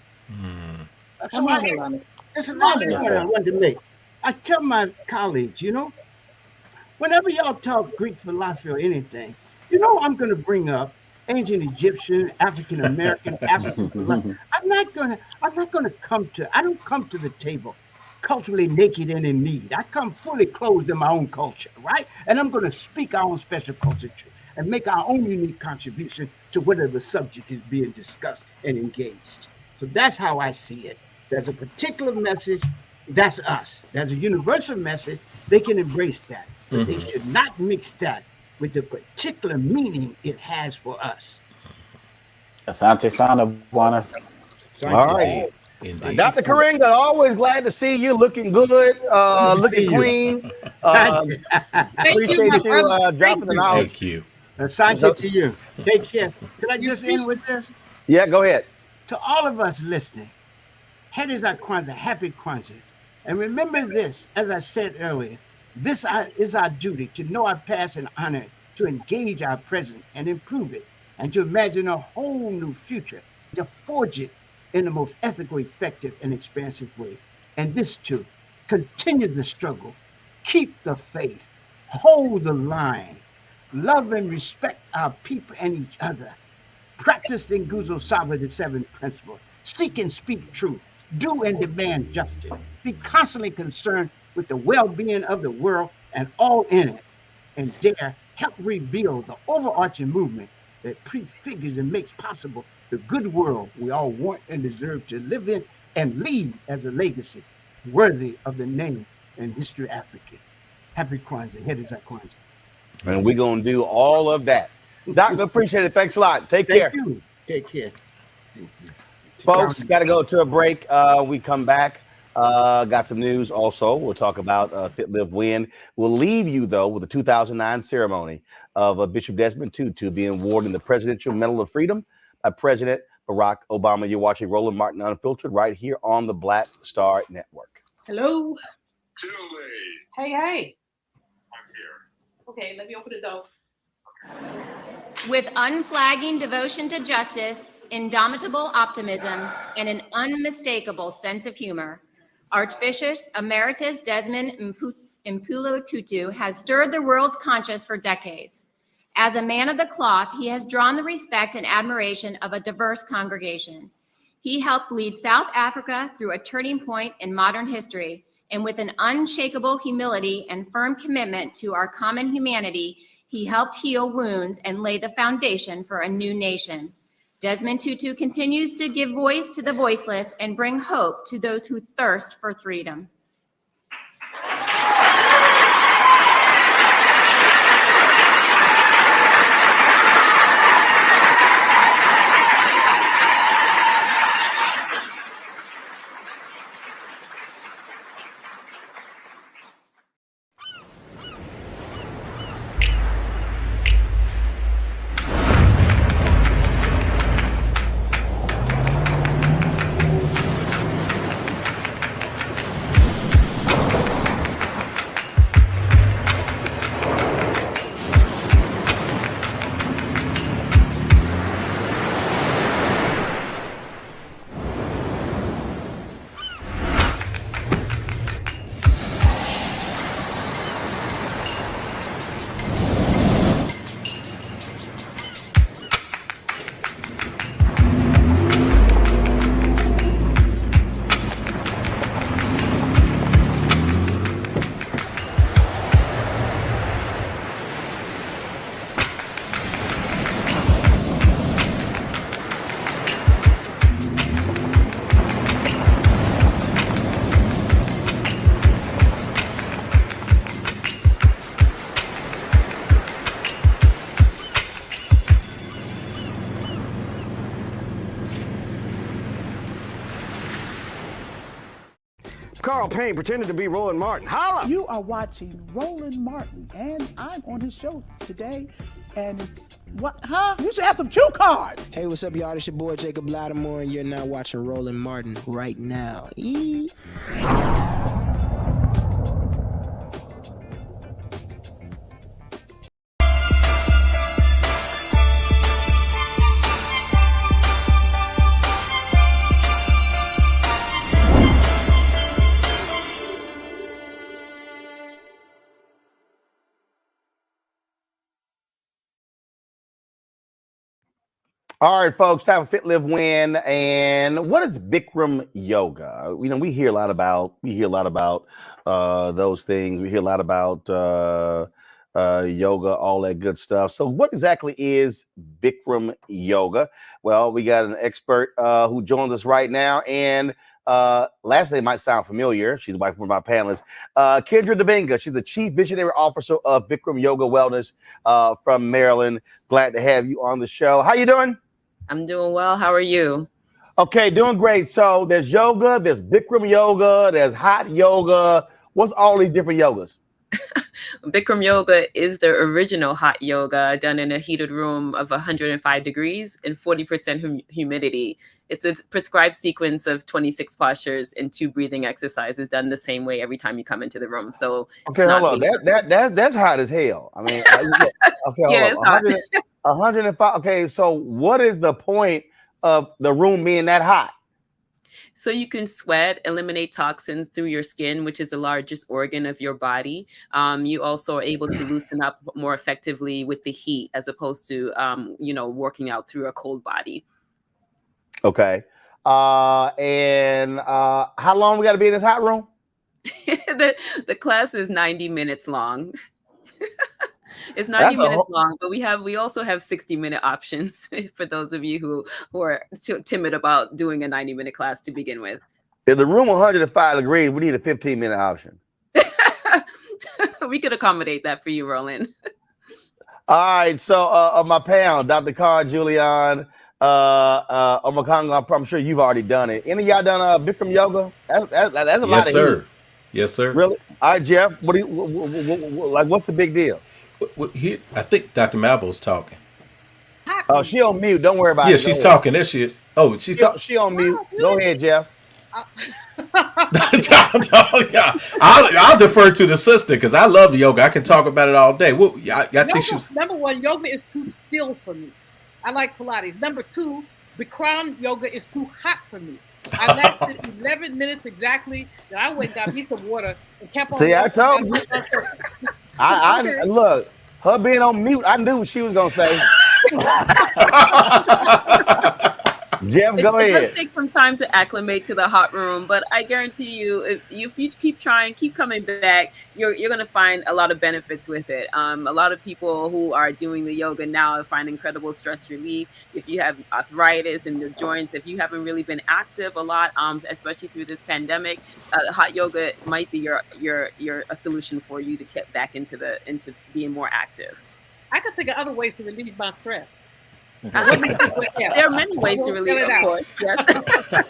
So this is the last point I wanted to make. I tell my colleagues, Whenever y'all talk Greek philosophy or anything, you know I'm going to bring up ancient Egyptian, African American, African philosophy. I don't come to the table culturally naked and in need. I come fully clothed in my own culture, right? And I'm going to speak our own special culture and make our own unique contribution to whatever subject is being discussed and engaged. So that's how I see it. There's a particular message, that's us. There's a universal message, they can embrace that. But they should not mix that with the particular meaning it has for us.
Asante Sana, Bwana.
All right.
Indeed.
Dr. Karinga, always glad to see you looking good, looking clean. Appreciate you dropping the knowledge.
Thank you.
Asante to you. Take care. Can I just end with this?
Yeah, go ahead.
To all of us listening, Heri za Kwanzaa, happy Kwanzaa. And remember this, as I said earlier, this is our duty to know our past and honor it, to engage our present and improve it, and to imagine a whole new future, to forge it in the most ethical, effective, and expansive way. And this too, continue the struggle, keep the faith, hold the line, love and respect our people and each other, practice the Nguzo Saba, the 7 principles, seek and speak truth, do and demand justice, be constantly concerned with the well-being of the world and all in it, and dare help rebuild the overarching movement that prefigures and makes possible the good world we all want and deserve to live in and leave as a legacy worthy of the name and history of Africa. Happy Kwanzaa, Heri za Kwanzaa.
And we're going to do all of that. Doctor, appreciate it. Thanks a lot. Take care.
Thank you. Take care.
Folks, got to go to a break. We come back. Got some news also. We'll talk about Fit, Live, Win. We'll leave you, though, with the 2009 ceremony of Bishop Desmond Tutu being awarded the Presidential Medal of Freedom by President Barack Obama. You're watching Roland Martin Unfiltered right here on the Black Star Network.
Hello. Hey, hey. I'm here. Okay, let me open the door.
With unflagging devotion to justice, indomitable optimism, and an unmistakable sense of humor, Archbishop Emeritus Desmond Tutu has stirred the world's conscience for decades. As a man of the cloth, he has drawn the respect and admiration of a diverse congregation. He helped lead South Africa through a turning point in modern history, and with an unshakable humility and firm commitment to our common humanity, he helped heal wounds and lay the foundation for a new nation. Desmond Tutu continues to give voice to the voiceless and bring hope to those who thirst for freedom.
Carl Payne pretended to be Roland Martin. Holla!
You are watching Roland Martin, and I'm on his show today. And it's what? Huh? You should have some cue cards.
Hey, what's up, y'all? It's your boy Jacob Lattimore, and you're now watching Roland Martin right now.
All right, folks, time for Fit, Live, Win. And what is Bikram yoga? You know, we hear a lot about those things. We hear a lot about yoga, all that good stuff. So what exactly is Bikram yoga? Well, we got an expert who joins us right now. And last name might sound familiar. She's wife of my panelists. Kendra Debinga. She's the Chief Visionary Officer of Bikram Yoga Wellness from Maryland. Glad to have you on the show. How you doing?
I'm doing well. How are you?
Okay, doing great. So there's yoga, there's Bikram yoga, there's hot yoga. What's all these different yogas?
Bikram yoga is the original hot yoga done in a heated room of 105 degrees and 40% humidity. It's a prescribed sequence of 26 postures and 2 breathing exercises done the same way every time you come into the room. So
okay, hold on. That's hot as hell. I mean, okay,
yeah,
hold on.
it's hot.
105. Okay, so what is the point of the room being that hot?
So you can sweat, eliminate toxin through your skin, which is the largest organ of your body. You also are able to loosen up more effectively with the heat as opposed to, working out through a cold body.
Okay. And how long we got to be in this hot room?
The class is 90 minutes long. It's 90 minutes long, but we also have 60-minute options for those of you who are too timid about doing a 90-minute class to begin with.
In the room 105 degrees, we need a 15-minute option.
We could accommodate that for you, Roland.
All right, so on my panel, Dr. Carl Julian, I'm sure you've already done it. Any of y'all done Bikram yoga? That's a lot of heat.
Yes, sir.
Really? All right, Jeff. What's the big deal?
I think Dr. Malvo's talking.
Oh, she on mute. Don't worry about it.
Yeah, she's talking. There she is. Oh,
she on mute. Go ahead, Jeff.
I'll defer to the sister because I love yoga. I can talk about it all day. Well, I think she was.
Number one, yoga is too still for me. I like Pilates. Number two, Bikram yoga is too hot for me. I lasted 11 minutes exactly. Then I went and got me some water and kept on.
See, I told you. I look, her being on mute, I knew what she was gonna say. Jeff, go ahead.
It does take some time to acclimate to the hot room, but I guarantee you, if you keep trying, keep coming back, you're going to find a lot of benefits with it. A lot of people who are doing the yoga now find incredible stress relief. If you have arthritis in the joints, if you haven't really been active a lot, especially through this pandemic, hot yoga might be a solution for you to get back into being more active.
I could think of other ways to relieve my stress.
There are many ways to relieve it, of course. Yes.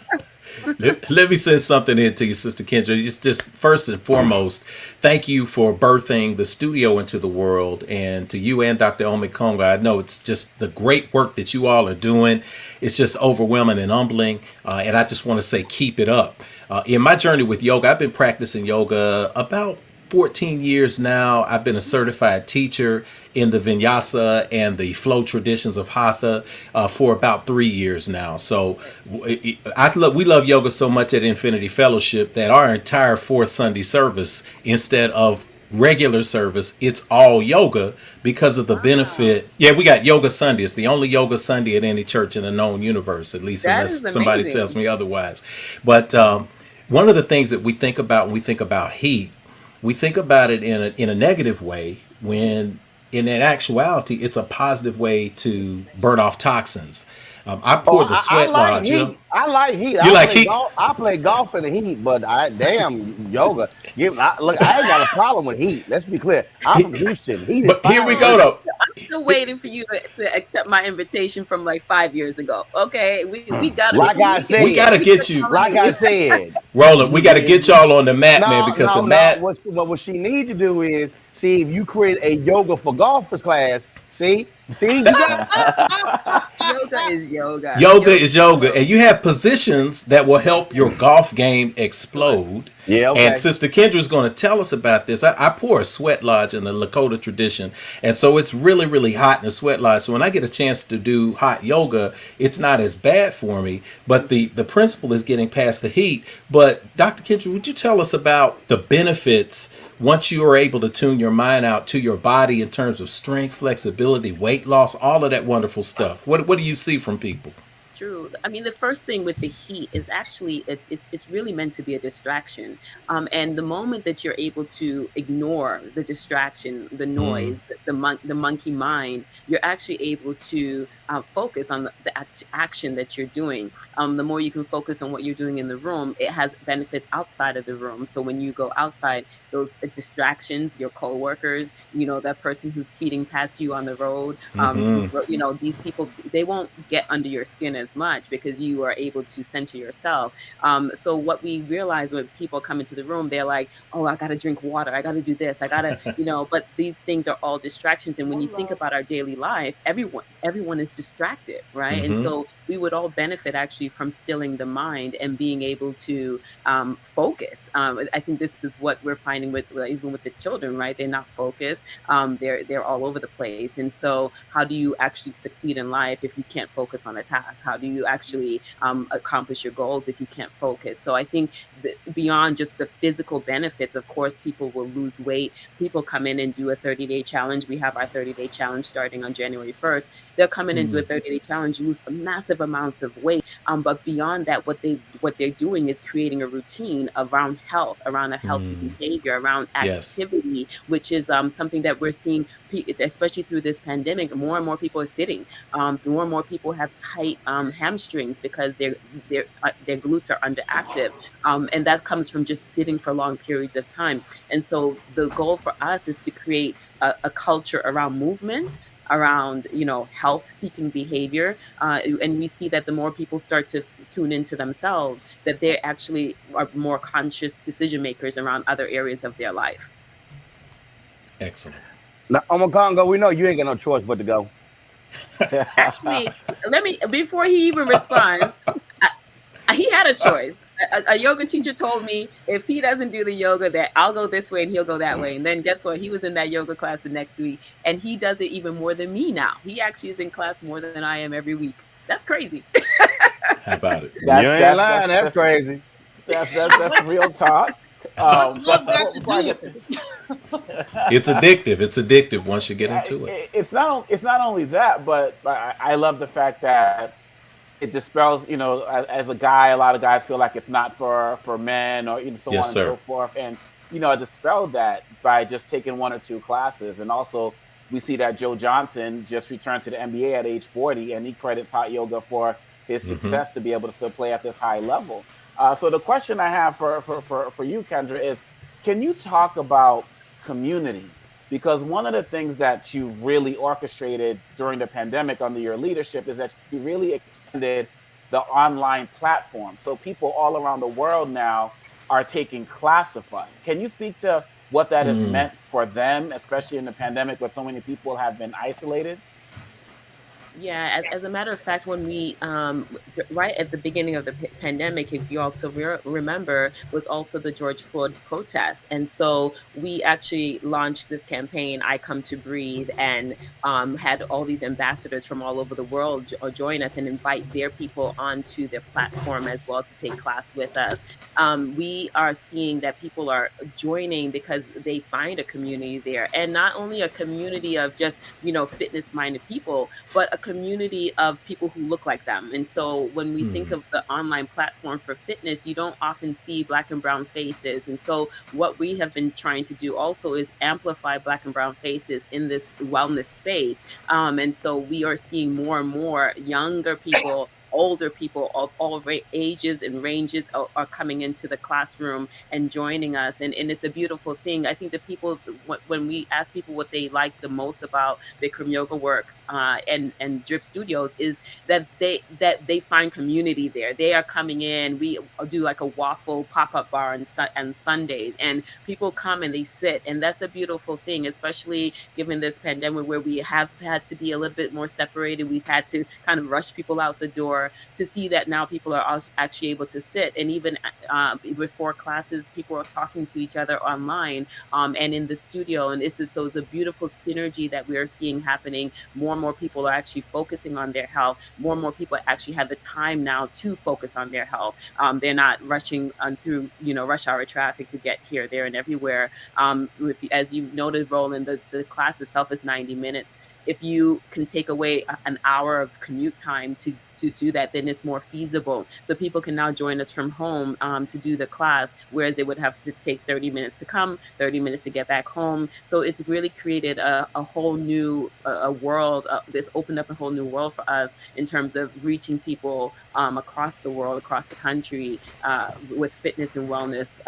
Let me send something in to you, Sister Kendra. Just first and foremost, thank you for birthing the studio into the world, and to you and Dr. Ome Konga. I know it's just the great work that you all are doing. It's just overwhelming and humbling, and I just want to say keep it up. In my journey with yoga, I've been practicing yoga about 14 years now. I've been a certified teacher in the Vinyasa and the flow traditions of Hatha for about 3 years now. So we love yoga so much at Infinity Fellowship that our entire fourth Sunday service, instead of regular service, it's all yoga because of the benefit. Yeah, we got Yoga Sunday. It's the only Yoga Sunday at any church in the known universe, at least unless somebody tells me otherwise. But one of the things that we think about when we think about heat, we think about it in a negative way, when in actuality it's a positive way to burn off toxins. I pour the sweat lodge.
I like heat.
You like heat?
I play golf in the heat, but yoga. Look, I ain't got a problem with heat. Let's be clear. I'm from Houston. Heat is
but here we go though.
I'm still waiting for you to accept my invitation from like 5 years ago. Okay, we gotta.
We gotta get you.
Like I said,
Roland, we gotta get y'all on the mat, man, because the mat.
What she needs to do is see if you create a yoga for golfers class. See, you got
yoga is yoga.
Yoga is yoga, and you have positions that will help your golf game explode.
Yeah, okay.
And Sister Kendra is going to tell us about this. I pour a sweat lodge in the Lakota tradition, and so it's really, really hot in the sweat lodge. So when I get a chance to do hot yoga, it's not as bad for me. But the principle is getting past the heat. But Dr. Kendra, would you tell us about the benefits once you are able to tune your mind out to your body in terms of strength, flexibility, weight weight loss, all of that wonderful stuff. What do you see from people?
True. I mean, the first thing with the heat is actually it's really meant to be a distraction. And the moment that you're able to ignore the distraction, the noise, the monkey mind, you're actually able to focus on the action that you're doing. The more you can focus on what you're doing in the room, it has benefits outside of the room. So when you go outside, those distractions, your coworkers, that person who's speeding past you on the road, these people, they won't get under your skin as much because you are able to center yourself. So what we realize when people come into the room, they're like, oh, I got to drink water. I got to do this. I got to, but these things are all distractions. And when you think about our daily life, everyone is distracted, right? And so we would all benefit actually from stilling the mind and being able to focus. I think this is what we're finding even with the children, right? They're not focused. They're all over the place. And so how do you actually succeed in life if you can't focus on a task? How do you actually accomplish your goals if you can't focus? So I think beyond just the physical benefits, of course, people will lose weight. People come in and do a 30-day challenge. We have our 30-day challenge starting on January 1st. They'll come in and do a 30-day challenge, lose massive amounts of weight. But beyond that, what they're doing is creating a routine around health, around a healthy behavior, around activity, which is something that we're seeing, especially through this pandemic. More and more people are sitting. More and more people have tight hamstrings because their glutes are underactive, and that comes from just sitting for long periods of time. And so the goal for us is to create a culture around movement, around health-seeking behavior, and we see that the more people start to tune into themselves, that they actually are more conscious decision makers around other areas of their life.
Excellent.
Now, Congo, we know you ain't got no choice but to go.
Actually, before he even responds, he had a choice. A yoga teacher told me if he doesn't do the yoga, that I'll go this way and he'll go that way. And then guess what? He was in that yoga class the next week, and he does it even more than me now. He actually is in class more than I am every week. That's crazy.
How about it?
You ain't lying. That's crazy.
That's real talk.
It's addictive. It's addictive once you get into it.
It's not only that, but I love the fact that it dispels, as a guy, a lot of guys feel like it's not for men or so on and so forth. And, I dispelled that by just taking one or two classes. And also we see that Joe Johnson just returned to the NBA at age 40, and he credits hot yoga for his success to be able to still play at this high level. So the question I have for you, Kendra, is can you talk about community? Because one of the things that you really orchestrated during the pandemic under your leadership is that you really extended the online platform. So people all around the world now are taking Classifus. Can you speak to what that has meant for them, especially in the pandemic where so many people have been isolated?
Yeah, as a matter of fact, when we, right at the beginning of the pandemic, if you also remember, was also the George Floyd protests. And so we actually launched this campaign, I Come to Breathe, and had all these ambassadors from all over the world join us and invite their people onto their platform as well to take class with us. We are seeing that people are joining because they find a community there, and not only a community of just, fitness-minded people, but a community of people who look like them. And so when we think of the online platform for fitness, you don't often see Black and brown faces. And so what we have been trying to do also is amplify Black and brown faces in this wellness space. And so we are seeing more and more younger people, older people of all ages and ranges are coming into the classroom and joining us. And it's a beautiful thing. I think the people, when we ask people what they like the most about Bikram Yoga Works and Drip Studios, is that they find community there. They are coming in. We do like a waffle pop-up bar on Sundays, and people come and they sit. And that's a beautiful thing, especially given this pandemic where we have had to be a little bit more separated. We've had to kind of rush people out the door, to see that now people are actually able to sit. And even before classes, people are talking to each other online and in the studio. And it's a beautiful synergy that we are seeing happening. More and more people are actually focusing on their health. More and more people actually have the time now to focus on their health. They're not rushing through rush hour traffic to get here, there, and everywhere. As you noted, Roland, the class itself is 90 minutes. if you can take away an hour of commute time to do that, then it's more feasible. So people can now join us from home to do the class, whereas they would have to take 30 minutes to come, 30 minutes to get back home. So it's really created a whole new world. This opened up a whole new world for us in terms of reaching people across the world, across the country, with fitness and wellness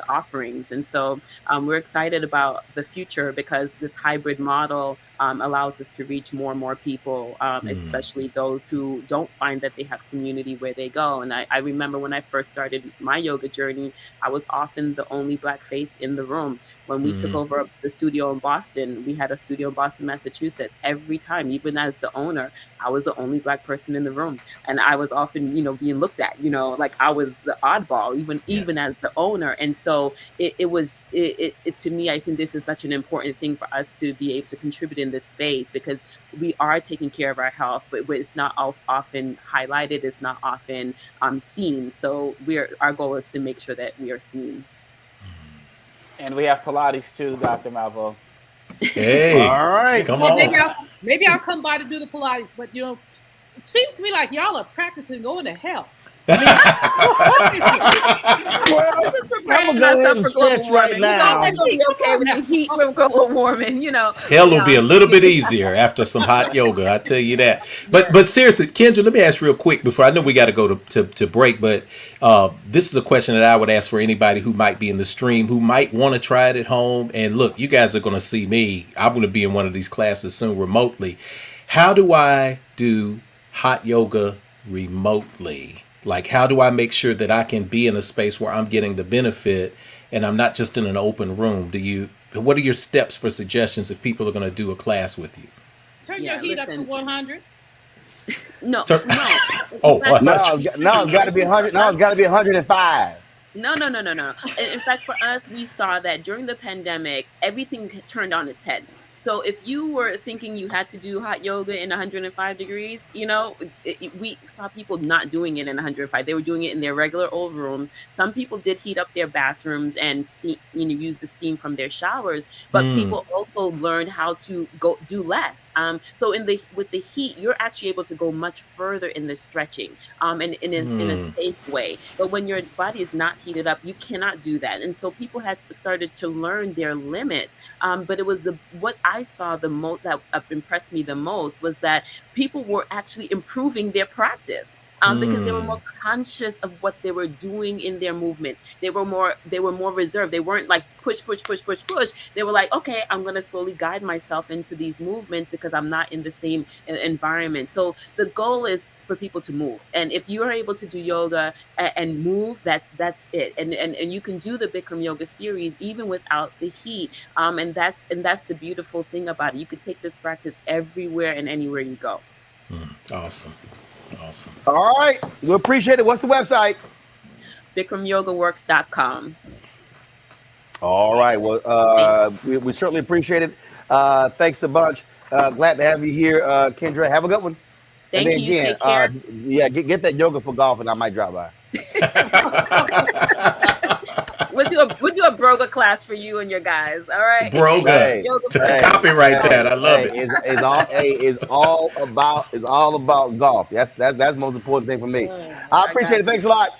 offerings. And so we're excited about the future because this hybrid model allows us to reach more and more people, especially those who don't find that they have community where they go. And I remember when I first started my yoga journey, I was often the only Black face in the room. When we took over the studio in Boston, we had a studio in Boston, Massachusetts. Every time, even as the owner, I was the only Black person in the room. And I was often, being looked at, like I was the oddball, even as the owner. And so it was to me, I think this is such an important thing for us to be able to contribute in this space, because we are taking care of our health, but it's not often highlighted, it's not often seen. So our goal is to make sure that we are seen.
And we have Pilates too, Dr. Malvo.
Hey,
all right,
come
Well,
on.
maybe I'll come by to do the Pilates, but it seems to me like y'all are practicing going to hell.
Well, I'm gonna go ahead and stretch right now.
It's gonna be okay with the heat from global warming,
Hell will be a little bit easier after some hot yoga, I tell you that. But seriously, Kendra, let me ask real quick before I know we got to go to break. But this is a question that I would ask for anybody who might be in the stream, who might want to try it at home. And look, you guys are going to see me. I'm going to be in one of these classes soon remotely. How do I do hot yoga remotely? Like, how do I make sure that I can be in a space where I'm getting the benefit and I'm not just in an open room? What are your steps for suggestions if people are going to do a class with you?
Turn your heat up to 100.
No.
Oh,
no, it's got to be 100. No, it's got to be 105.
No. In fact, for us, we saw that during the pandemic, everything turned on its head. So if you were thinking you had to do hot yoga in 105 degrees, we saw people not doing it in 105. They were doing it in their regular old rooms. Some people did heat up their bathrooms and use the steam from their showers. But people also learned how to go do less. So with the heat, you're actually able to go much further in the stretching, and in a safe way. But when your body is not heated up, you cannot do that. And so people had started to learn their limits. But it was what I saw the most that impressed me the most was that people were actually improving their practice. Because they were more conscious of what they were doing in their movements. They were more reserved. They weren't like push. They were like, okay, I'm going to slowly guide myself into these movements because I'm not in the same environment. So the goal is for people to move. And if you are able to do yoga and move, that's it. And you can do the Bikram yoga series even without the heat. And that's the beautiful thing about it. You could take this practice everywhere and anywhere you go.
Awesome.
All right. We appreciate it. What's the website?
BikramYogaWorks.com.
All right. Well, we certainly appreciate it. Thanks a bunch. Glad to have you here, Kendra. Have a good one.
Thank
and then
you.
Again,
Take care.
Get that yoga for golf, and I might drop by.
We'll do a broga class for you and your guys. All right.
Broga. Copyright that. I love it.
It's all about golf. That's the most important thing for me. I appreciate it. Thanks a lot.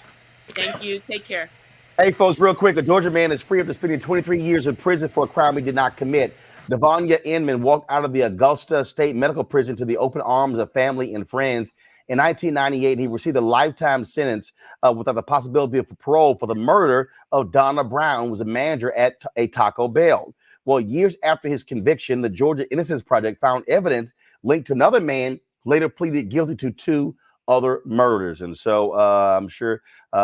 Thank you. Take care.
Hey, folks, real quick. A Georgia man is free after spending 23 years in prison for a crime he did not commit. Devanya Inman walked out of the Augusta State Medical Prison to the open arms of family and friends. In 1998, he received a lifetime sentence without the possibility of parole for the murder of Donna Brown, who was a manager at a Taco Bell. Well, years after his conviction, the Georgia Innocence Project found evidence linked to another man who later pleaded guilty to 2 other murders. And so I'm sure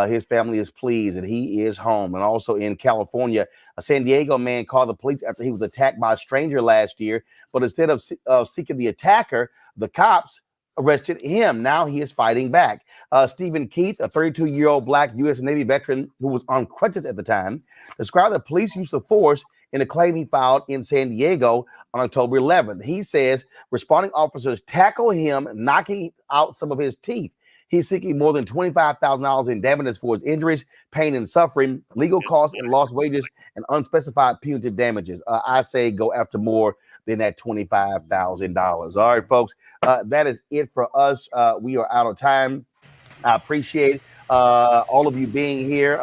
his family is pleased and he is home. And also in California, a San Diego man called the police after he was attacked by a stranger last year. But instead of seeking the attacker, the cops arrested him. Now he is fighting back. Stephen Keith, a 32-year-old Black U.S. Navy veteran who was on crutches at the time, described the police use of force in a claim he filed in San Diego on October 11th. He says responding officers tackled him, knocking out some of his teeth. He's seeking more than $25,000 in damages for his injuries, pain and suffering, legal costs and lost wages, and unspecified punitive damages. I say go after more than that $25,000. All right, folks, that is it for us. We are out of time. I appreciate all of you being here.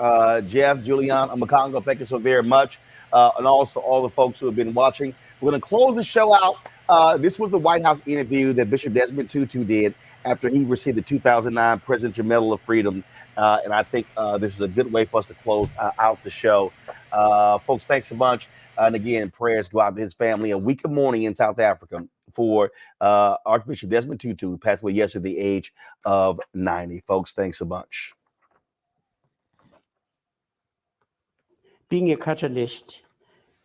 Jeff, Julian, Makongo, thank you so very much. And also all the folks who have been watching. We're going to close the show out. This was the White House interview that Bishop Desmond Tutu did after he received the 2009 Presidential Medal of Freedom. And I think this is a good way for us to close out the show. Folks, thanks a bunch. And again, prayers go out to his family. A week of mourning in South Africa for Archbishop Desmond Tutu, who passed away yesterday at the age of 90. Folks, thanks a bunch.
Being a catalyst,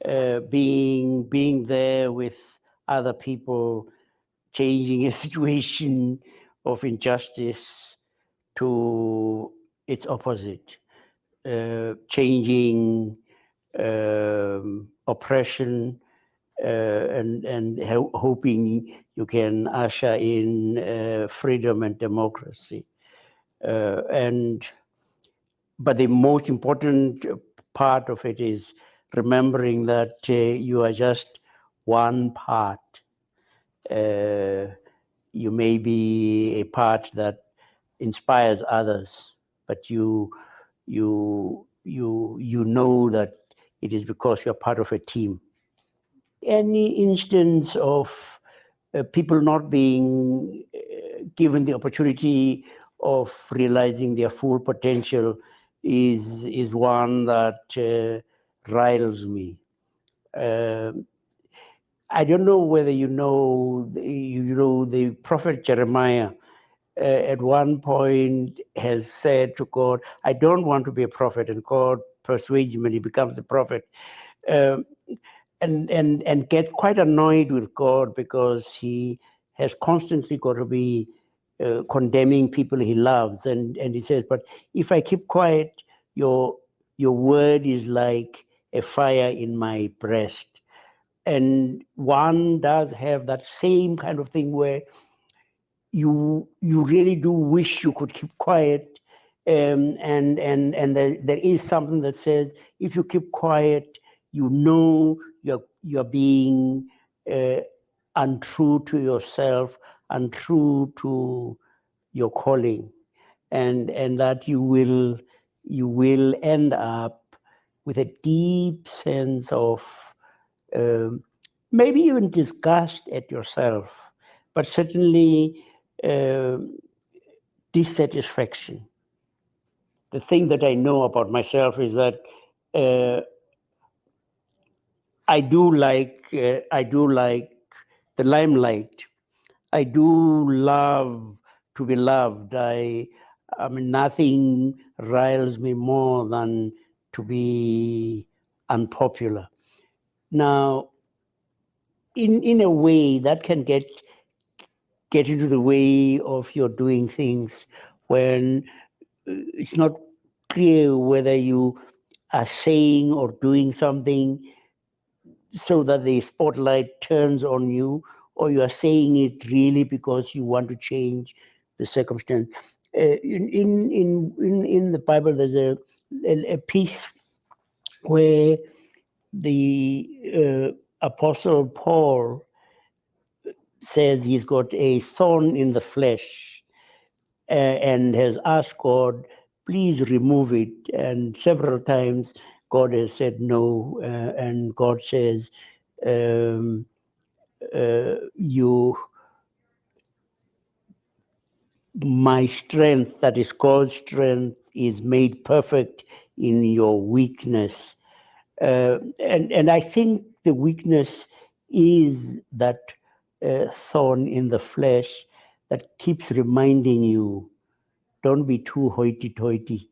being there with other people, changing a situation of injustice to its opposite, changing oppression, and hoping you can usher in freedom and democracy. But the most important part of it is remembering that you are just one part. You may be a part that inspires others, but you know that it is because you're part of a team. Any instance of people not being given the opportunity of realizing their full potential is one that riles me. I don't know whether you know the prophet Jeremiah at one point has said to God, I don't want to be a prophet, and God persuades him and he becomes a prophet. And get quite annoyed with God because he has constantly got to be condemning people he loves. And he says, but if I keep quiet, your word is like a fire in my breast. And one does have that same kind of thing where you really do wish you could keep quiet. And there is something that says, if you keep quiet, you know you're being untrue to yourself, untrue to your calling, and that you will end up with a deep sense of maybe even disgust at yourself, but certainly dissatisfaction. The thing that I know about myself is that I do like the limelight. I do love to be loved. I mean, nothing riles me more than to be unpopular. Now, in a way, that can get into the way of your doing things when it's not clear whether you are saying or doing something so that the spotlight turns on you, or you are saying it really because you want to change the circumstance. In the Bible, there's a piece where the Apostle Paul says he's got a thorn in the flesh and has asked God, please remove it. And several times God has said no, and God says, my strength, that is God's strength, is made perfect in your weakness. And I think the weakness is that thorn in the flesh that keeps reminding you, don't be too hoity-toity.